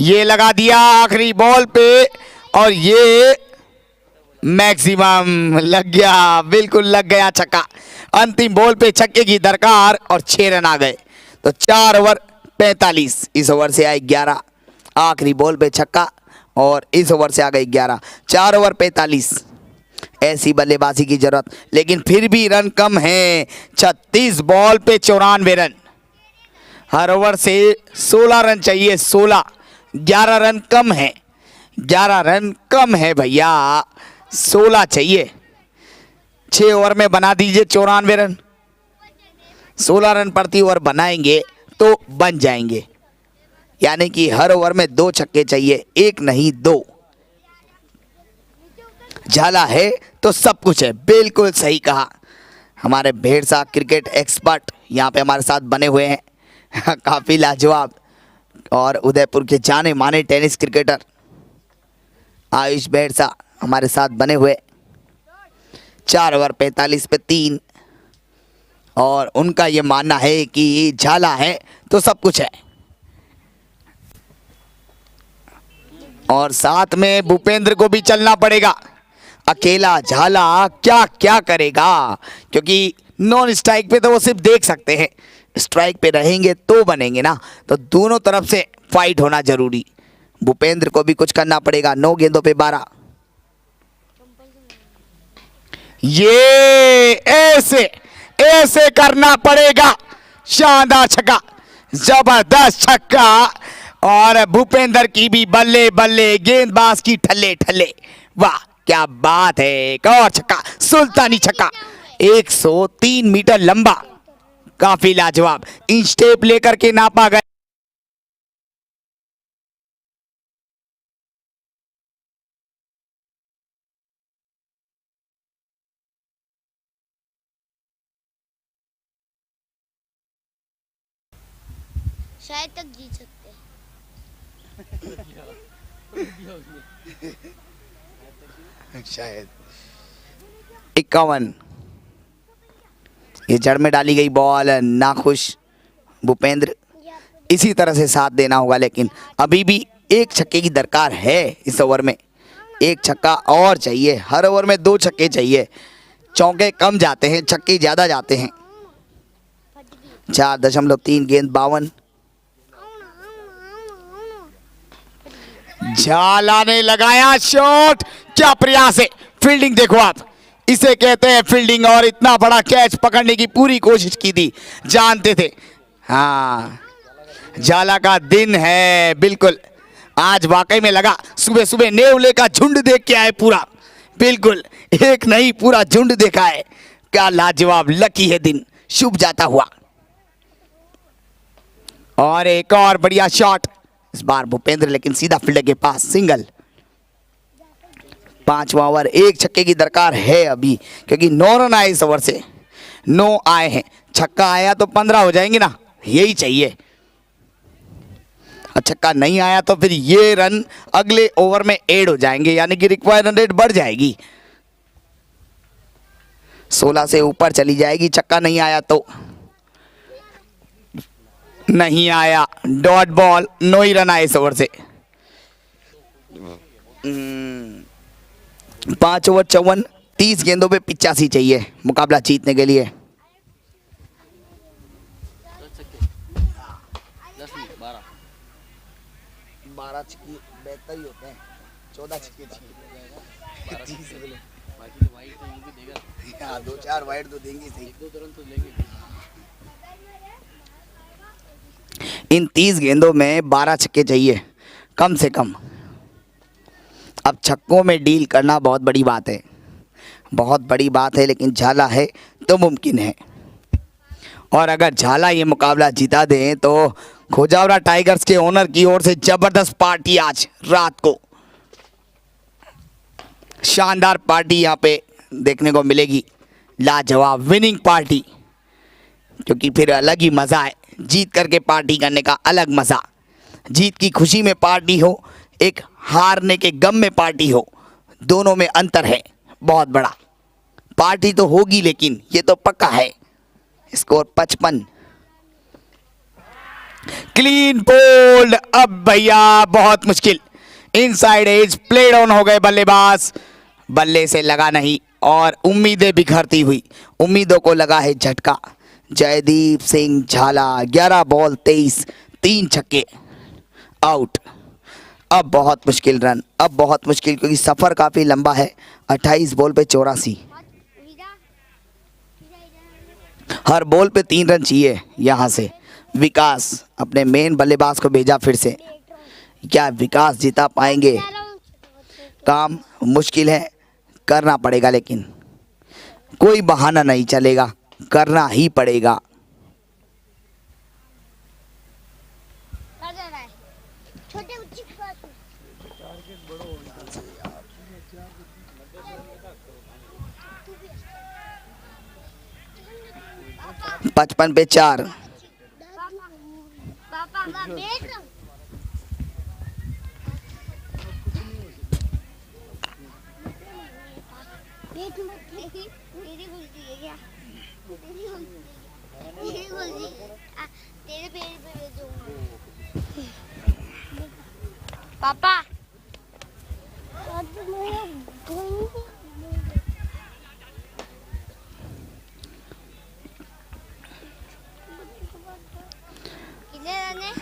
ये लगा दिया आखिरी बॉल पे, और ये मैक्सिमम लग गया, बिल्कुल लग गया छक्का। अंतिम बॉल पे छक्के की दरकार और 6 रन आ गए। तो 4 ओवर 45, इस ओवर से आए 11। आखिरी बॉल पे छक्का और इस ओवर से आ गए 11। 4 ओवर 45, ऐसी बल्लेबाजी की जरूरत, लेकिन फिर भी रन कम है। 36 बॉल पे 94 रन। हर ओवर से 16 रन चाहिए, 16। 11 रन कम है, 11 रन कम है भैया, 16 चाहिए। 6 ओवर में बना दीजिए 94 रन। 16 रन प्रति ओवर बनाएंगे तो बन जाएंगे, यानी कि हर ओवर में 2 छक्के चाहिए, 1 नहीं 2। झाला है तो सब कुछ है, बिल्कुल सही कहा। हमारे भेड़सा क्रिकेट एक्सपर्ट यहाँ पे हमारे साथ बने हुए हैं काफ़ी लाजवाब, और उदयपुर के जाने माने टेनिस क्रिकेटर आयुष भेड़सा हमारे साथ बने हुए। 4 ओवर 45 पे 3, और उनका ये मानना है कि झाला है तो सब कुछ है। और साथ में भूपेंद्र को भी चलना पड़ेगा। अकेला झाला क्या क्या करेगा, क्योंकि नॉन स्ट्राइक पे तो वो सिर्फ देख सकते हैं, स्ट्राइक पे रहेंगे तो बनेंगे ना। तो दोनों तरफ से फाइट होना जरूरी। भूपेंद्र को भी कुछ करना पड़ेगा। 9 गेंदों पे 12। ये ऐसे ऐसे करना पड़ेगा। शानदार छक्का, जबरदस्त छक्का, और भूपेंद्र की भी बल्ले बल्ले, गेंदबाज की ठल्ले ठल्ले। वाह क्या बात है, एक और छक्का, सुल्तानी छक्का, 103 मीटर लंबा, काफी लाजवाब। इंच टेप लेकर के नापा गया। शायद तक जीत सकते हैं। शायद 51। ये जड़ में डाली गई बॉल, नाखुश भूपेंद्र। इसी तरह से साथ देना होगा, लेकिन अभी भी 1 छक्के की दरकार है इस ओवर में। 1 छक्का और चाहिए। हर ओवर में 2 छक्के चाहिए। चौके कम जाते हैं, छक्के ज़्यादा जाते हैं। 4.3 गेंद 52। झाला ने लगाया शॉट, क्या प्रयास है। फील्डिंग देखो आप, इसे कहते हैं फील्डिंग। और इतना बड़ा कैच पकड़ने की पूरी कोशिश की थी, जानते थे। हाँ झाला का दिन है बिल्कुल। आज वाकई में लगा सुबह सुबह नेवले का झुंड देख के आए पूरा, बिल्कुल एक नहीं पूरा झुंड देखा है। क्या लाजवाब लकी है दिन, शुभ जाता हुआ। और एक और बढ़िया शॉट, इस बार भूपेंद्र लेकिन सीधा फील्डर के पास, सिंगल। 5वां ओवर, 1 छक्के की दरकार है अभी, क्योंकि 9 रन आए इस ओवर से। 9 आए हैं, छक्का आया तो 15 हो जाएंगे ना, यही चाहिए। और छक्का नहीं आया तो फिर ये रन अगले ओवर में ऐड हो जाएंगे, यानी कि रिक्वायर्ड रन रेट बढ़ जाएगी, 16 से ऊपर चली जाएगी। छक्का नहीं आया तो नहीं आया, डॉट बॉल, 9 ही रन आए इस ओवर से। 5 ओवर 54, 30 गेंदों पे 85 चाहिए मुकाबला जीतने के लिए। 12 छक्के बेहतर ही होते हैं, 14 छक्के चाहिए। हाँ, 2-4 वाइड तो देंगे सही। इन 30 गेंदों में 12 छक्के चाहिए कम से कम। अब छक्कों में डील करना बहुत बड़ी बात है, बहुत बड़ी बात है, लेकिन झाला है तो मुमकिन है। और अगर झाला ये मुकाबला जिता दें तो खोजावरा टाइगर्स के ओनर की ओर से जबरदस्त पार्टी आज रात को, शानदार पार्टी यहाँ पे देखने को मिलेगी, लाजवाब विनिंग पार्टी, क्योंकि फिर अलग ही मज़ा है जीत करके पार्टी करने का, अलग मज़ा। जीत की खुशी में पार्टी हो, एक हारने के गम में पार्टी हो, दोनों में अंतर है बहुत बड़ा। पार्टी तो होगी लेकिन ये तो पक्का है। Score 55, clean bowled. अब भैया बहुत मुश्किल, इनसाइड एज, प्ले डाउन हो गए बल्लेबाज, बल्ले से लगा नहीं और उम्मीदें बिखरती हुई, उम्मीदों को लगा है झटका। जयदीप सिंह झाला 11 बॉल 23, 3 छक्के, आउट। अब बहुत मुश्किल रन, अब बहुत मुश्किल, क्योंकि सफ़र काफ़ी लंबा है। 28 बॉल पे 84, हर बॉल पे 3 रन चाहिए। यहाँ से विकास अपने मेन बल्लेबाज को भेजा फिर से, क्या विकास जिता पाएंगे? काम मुश्किल है, करना पड़ेगा, लेकिन कोई बहाना नहीं चलेगा, करना ही पड़ेगा। छोटे बच्चे के पास 55 पे 4, पापा बैठ मेरी गलती है क्या? मेरी गलती है, तेरे पैर पे भेजूंगा पापा। कितने रन है?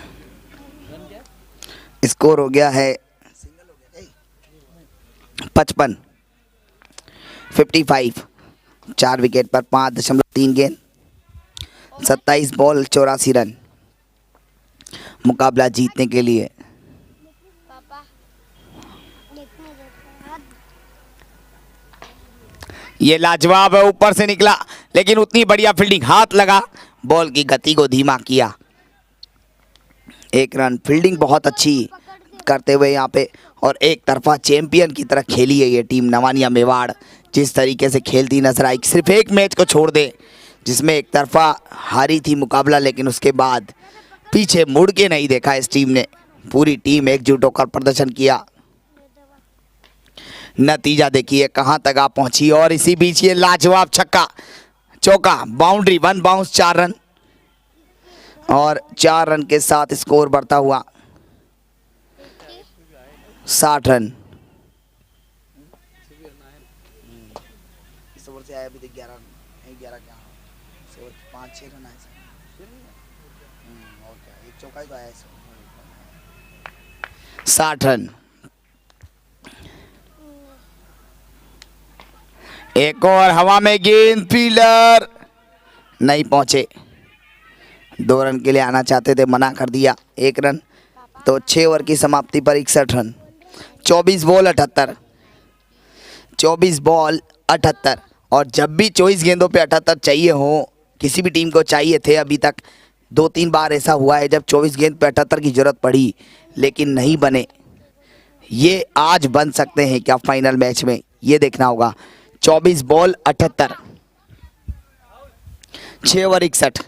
स्कोर हो गया है 55, 55, 4 विकेट पर 5.3 गेंद, 27 बॉल 84 रन मुकाबला जीतने के लिए। पापा ये लाजवाब है, ऊपर से निकला, लेकिन उतनी बढ़िया फील्डिंग, हाथ लगा, बॉल की गति को धीमा किया। 1 रन, फील्डिंग बहुत अच्छी करते हुए यहाँ पे, और एक तरफा चैंपियन की तरह खेली है ये टीम नवानिया मेवाड़। जिस तरीके से खेलती नजर आई, सिर्फ एक मैच को छोड़ दे जिसमें एक तरफा हारी थी मुकाबला, लेकिन उसके बाद पीछे मुड़ के नहीं देखा इस टीम ने, पूरी टीम एकजुट होकर प्रदर्शन किया। नतीजा देखिए कहां तक आ पहुंची, और इसी बीच ये लाजवाब छक्का, चौका, बाउंड्री, 1 बाउंस, 4 रन, और 4 रन के साथ स्कोर बढ़ता हुआ 60 रन। इस ओवर से आया अभी तक 11 क्या 5-6 रन आए और क्या, एक चौका ही तो आया 60 रन। एक और हवा में गेंद, फील्डर नहीं पहुंचे, 2 रन के लिए आना चाहते थे, मना कर दिया। 1 रन, तो 6 ओवर की समाप्ति पर 61 रन। 24 बॉल 78, 24 बॉल 78, और जब भी 24 गेंदों पे 78 चाहिए हो, किसी भी टीम को चाहिए थे, अभी तक 2-3 बार ऐसा हुआ है जब 24 गेंद पे 78 की जरूरत पड़ी लेकिन नहीं बने। ये आज बन सकते हैं क्या फाइनल मैच में, ये देखना होगा। 24 बॉल 78, 6 ओवर 61,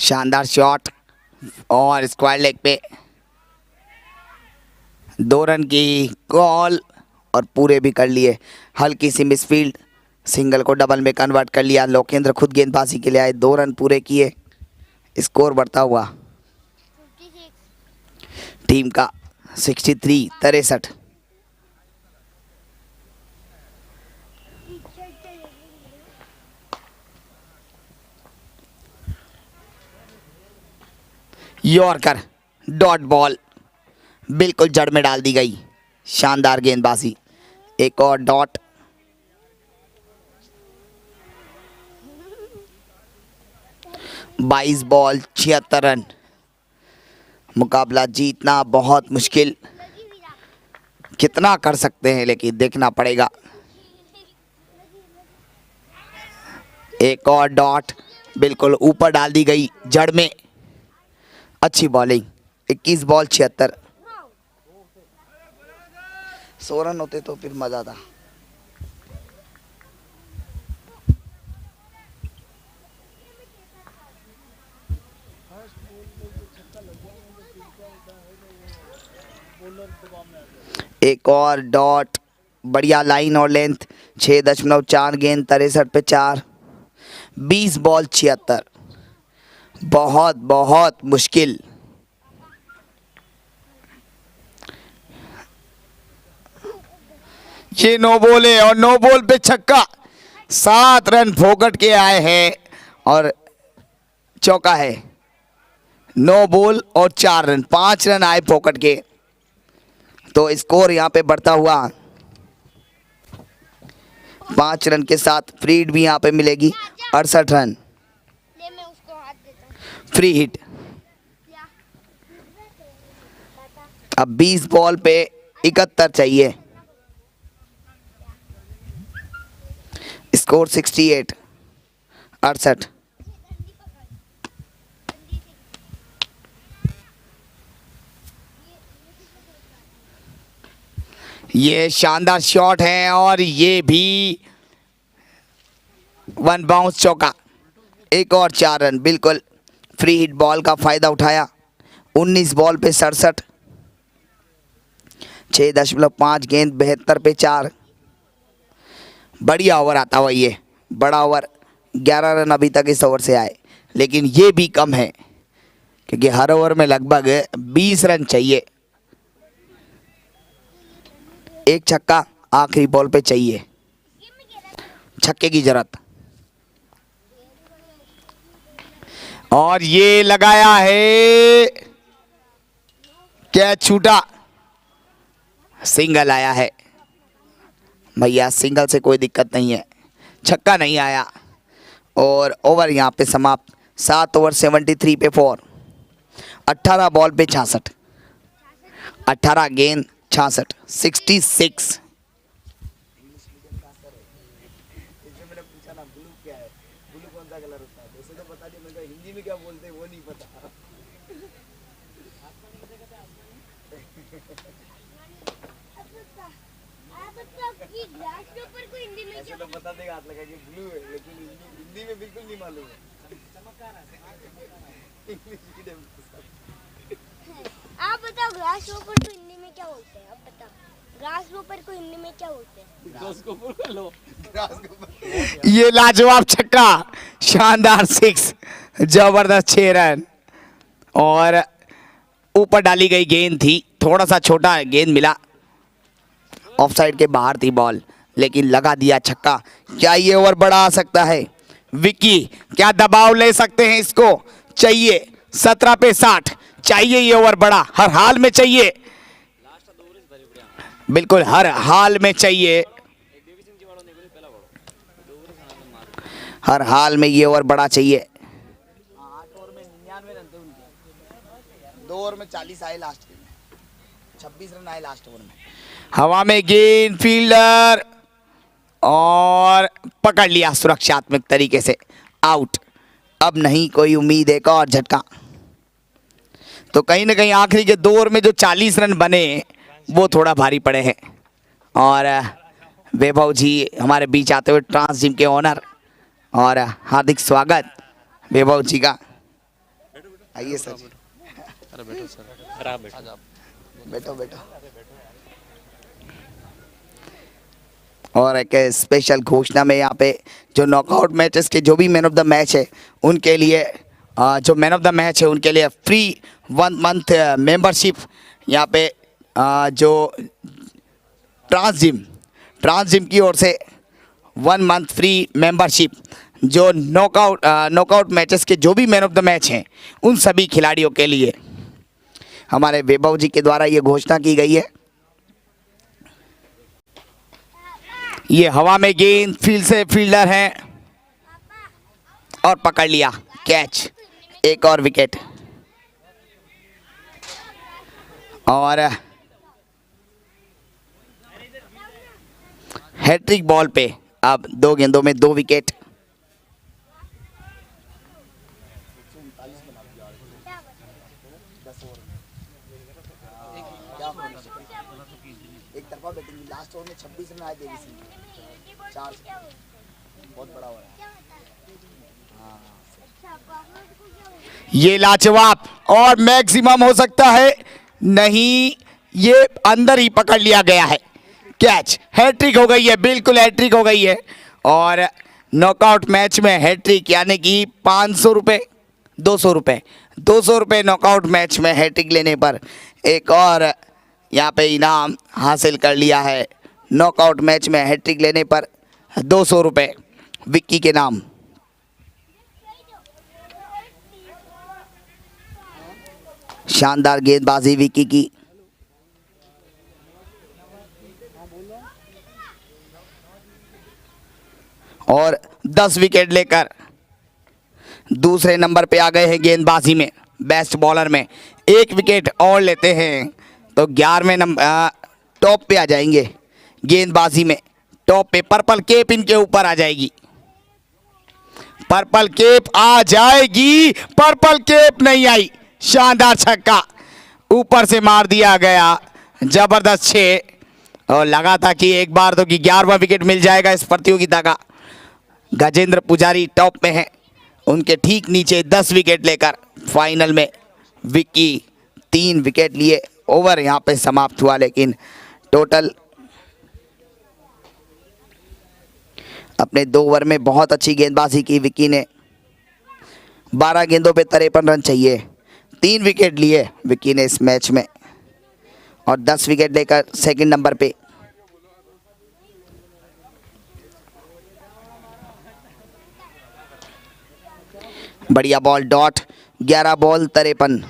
शानदार शॉट और स्क्वायर लेग पे 2 रन की कॉल और पूरे भी कर लिए। हल्की सी मिसफील्ड, सिंगल को डबल में कन्वर्ट कर लिया। लोकेंद्र खुद गेंदबाजी के लिए आए, 2 रन पूरे किए। स्कोर बढ़ता हुआ 56 टीम का 63 यॉर्कर डॉट बॉल बिल्कुल जड़ में डाल दी गई। शानदार गेंदबाजी, एक और डॉट। बाईस बॉल 76 रन। मुकाबला जीतना बहुत मुश्किल, कितना कर सकते हैं लेकिन देखना पड़ेगा। एक और डॉट बिल्कुल ऊपर डाल दी गई जड़ में। अच्छी बॉलिंग, 21 बॉल 76। 100 रन होते तो फिर मजा था। एक और डॉट, बढ़िया लाइन और लेंथ। 6.4 गेंद 63 पे 4। 20 बॉल 76, बहुत बहुत मुश्किल। ये नो बॉल है और नो बॉल पे छक्का। 7 रन फोकट के आए हैं और चौका है। नो बॉल और 4 रन, 5 रन आए फोकट के। तो स्कोर यहाँ पे बढ़ता हुआ 5 रन के साथ फ्री हिट भी यहाँ पे मिलेगी। 68 रन। ले मैं उसको हाथ देता हूँ। Free hit. क्या? अब 20 बॉल पे 71 चाहिए। स्कोर 68 68। ये शानदार शॉट है और ये भी 1 बाउंस चौका। एक और 4 रन, बिल्कुल फ्री हिट बॉल का फायदा उठाया। 19 बॉल पे 67। 6.5 गेंद 72 पे 4। बढ़िया ओवर आता हुआ ये बड़ा ओवर। 11 रन अभी तक इस ओवर से आए, लेकिन ये भी कम है क्योंकि हर ओवर में लगभग 20 रन चाहिए। एक छक्का आखिरी बॉल पे चाहिए, छक्के की जरूरत। और ये लगाया है, कैच छूटा। सिंगल आया है भैया, सिंगल से कोई दिक्कत नहीं है, छक्का नहीं आया। और ओवर यहाँ पे समाप्त। 7 ओवर 73 पे 4। 18 बॉल पे 66। 18 गेंद 66। 66। इसमें मैंने पूछा ना ब्लू क्या है, ब्लू कौन सा कलर होता है, तो उसे तो बता दिया। मैंने कहा हिंदी में क्या बोलते हैं वो नहीं पता। ग्लास के ऊपर को हिंदी में ऐसे क्या? तो बता देगा हाथ लगा कि ब्लू है, लेकिन हिंदी में बिल्कुल नहीं मालूम है। इंग्लिश मीडियम आप बताओ ग्लास के ऊपर को हिंदी में क्या बोलते हैं? आप बताओ ग्लास के ऊपर को हिंदी में क्या बोलते हैं? ये लाजवाब छक्का, शानदार 6, जबरदस्त 6 रन। और ऊपर डाली गई गेंद थी, थोड़ा सा छोटा गेंद मिला, ऑफसाइड के बाहर थी बॉल, लेकिन लगा दिया छक्का। क्या ये ओवर बड़ा आ सकता है? विक्की क्या दबाव ले सकते हैं इसको? चाहिए 17 पे 60, चाहिए ये ओवर बड़ा, हर हाल में चाहिए, बिल्कुल हर हाल में चाहिए, हर हाल में ये ओवर बड़ा चाहिए। 8 ओवर में 99 रन थे उनके। 2 ओवर में 40 आए लास्ट के में, 26 रन आए लास्ट ओवर में। हवा में गेंद, फील्डर और पकड़ लिया सुरक्षात्मक तरीके से, आउट। अब नहीं कोई उम्मीद, एक और झटका। तो कहीं ना कहीं आखिरी के 2 ओवर में जो 40 रन बने वो थोड़ा भारी पड़े हैं। और वैभव जी हमारे बीच आते हुए, ट्रांस जिम के ओनर, और हार्दिक स्वागत वैभव जी का। आइए सर, अरे बैठो सर, अरे आप बैठो। आज आप बैठो बैठो। और एक स्पेशल घोषणा में यहाँ पे जो नॉकआउट मैचेस के जो भी मैन ऑफ द मैच है उनके लिए जो मैन ऑफ द मैच है उनके लिए फ्री 1 मंथ मेंबरशिप यहाँ पे जो ट्रांस जिम की ओर से 1 मंथ फ्री मेंबरशिप जो नॉकआउट मैचेस के जो भी मैन ऑफ द मैच हैं उन सभी खिलाड़ियों के लिए हमारे वैभव जी के द्वारा ये घोषणा की गई है। ये हवा में गेंद फील्ड से फील्डर हैं और पकड़ लिया कैच, एक और विकेट। और हैट्रिक बॉल पे अब 2 गेंदों में 2 विकेट। एक तरफा बैटिंग, लास्ट ओवर में 26 रन आए देवी सिंह के, 4 बहुत बड़ा हो रहा है। ये लाजवाब और मैक्सिमम हो सकता है, नहीं ये अंदर ही पकड़ लिया गया है कैच। हैट्रिक हो गई है, बिल्कुल हैट्रिक हो गई है। और नॉकआउट मैच में हैट्रिक यानी कि 500 रुपये 200 रुपये 200 रुपये नॉकआउट मैच में हैट्रिक लेने पर एक और यहाँ पे इनाम हासिल कर लिया है। नॉकआउट मैच में हैट्रिक लेने पर 200 रुपये विक्की के नाम। शानदार गेंदबाजी विक्की की। और 10 विकेट लेकर दूसरे नंबर पे आ गए हैं गेंदबाजी में, बेस्ट बॉलर में। 1 विकेट और लेते हैं तो 11वें नंबर टॉप पे आ जाएंगे गेंदबाजी में। टॉप पे पर्पल केप इनके ऊपर आ जाएगी, पर्पल केप आ जाएगी। पर्पल केप नहीं आई, शानदार छक्का ऊपर से मार दिया गया, जबरदस्त 6। और लगा था कि एक बार तो कि 11वां विकेट मिल जाएगा इस प्रतियोगिता का। गजेंद्र पुजारी टॉप में हैं, उनके ठीक नीचे 10 विकेट लेकर फाइनल में विक्की 3 विकेट लिए। ओवर यहाँ पे समाप्त हुआ, लेकिन टोटल अपने 2 ओवर में बहुत अच्छी गेंदबाजी की विक्की ने। 12 गेंदों पे 53 रन चाहिए, 3 विकेट लिए विक्की ने इस मैच में और 10 विकेट लेकर सेकंड नंबर पे। बढ़िया बॉल डॉट, 11 बॉल 53।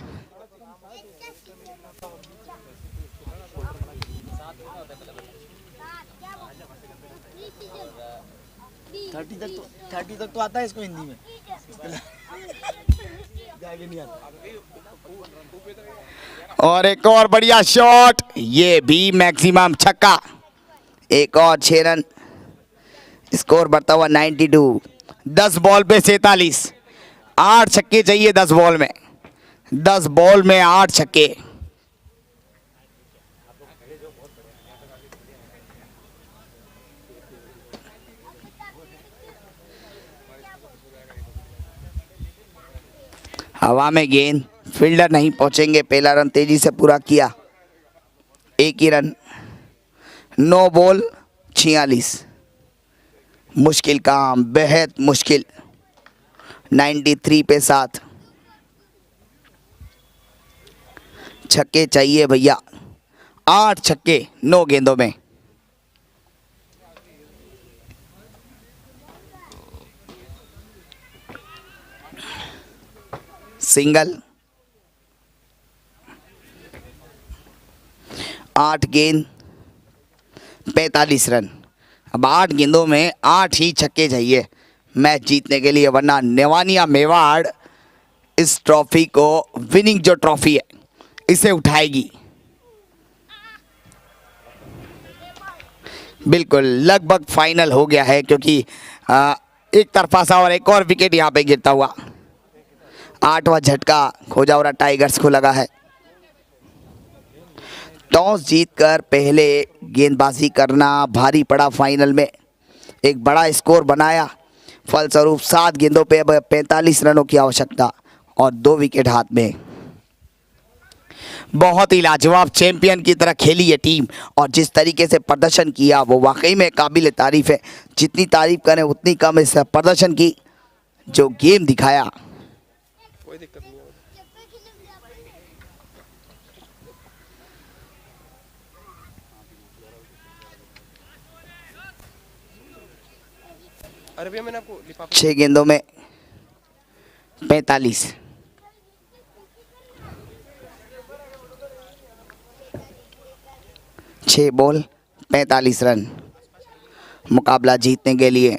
30 तक तो आता है इसको हिंदी में, आगे नहीं आता। और एक और बढ़िया शॉट, ये भी मैक्सिमम छक्का, एक और 6 रन। स्कोर बढ़ता हुआ 92। 10 बॉल पे 47, 8 छक्के चाहिए 10 बॉल में, 10 बॉल में 8 छक्के। हवा में गेंद, फील्डर नहीं पहुंचेंगे। पहला रन तेजी से पूरा किया, 1 ही रन। 9 बॉल 46, मुश्किल काम, बेहद मुश्किल। 93 पे 7 छक्के चाहिए भैया, 8 छक्के 9 गेंदों में। सिंगल, 8 गेंद 45 रन। अब 8 गेंदों में 8 ही छक्के चाहिए मैच जीतने के लिए, वरना नवानिया मेवाड़ इस ट्रॉफी को, विनिंग जो ट्रॉफी है, इसे उठाएगी। बिल्कुल लगभग फाइनल हो गया है, क्योंकि एक तरफा सा और एक और विकेट यहाँ पे गिरता हुआ। 8वां झटका खोजावरा टाइगर्स को लगा है। टॉस जीतकर पहले गेंदबाजी करना भारी पड़ा फाइनल में, एक बड़ा स्कोर बनाया। फलस्वरूप 7 गेंदों पे अब 45 रनों की आवश्यकता और 2 विकेट हाथ में। बहुत ही लाजवाब चैंपियन की तरह खेली ये टीम और जिस तरीके से प्रदर्शन किया वो वाकई में काबिल तारीफ है। जितनी तारीफ करें उतनी कम इस प्रदर्शन की, जो गेम दिखाया। कोई दिक्कत नहीं है। अरे भैया मैंने आपको लिफाफा 6 गेंदों में 45। 6 बॉल 45 रन। मुकाबला जीतने के लिए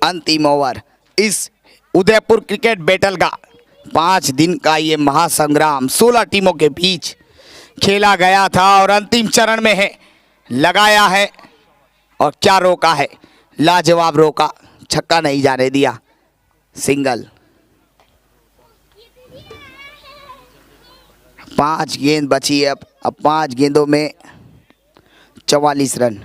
अंतिम ओवर इस उदयपुर क्रिकेट बैटल का 5 दिन का ये महासंग्राम 16 टीमों के बीच खेला गया था और अंतिम चरण में है लगाया है। और क्या रोका है, लाजवाब रोका, छक्का नहीं जाने दिया, सिंगल। 5 गेंद बची है अब 5 गेंदों में 44 रन।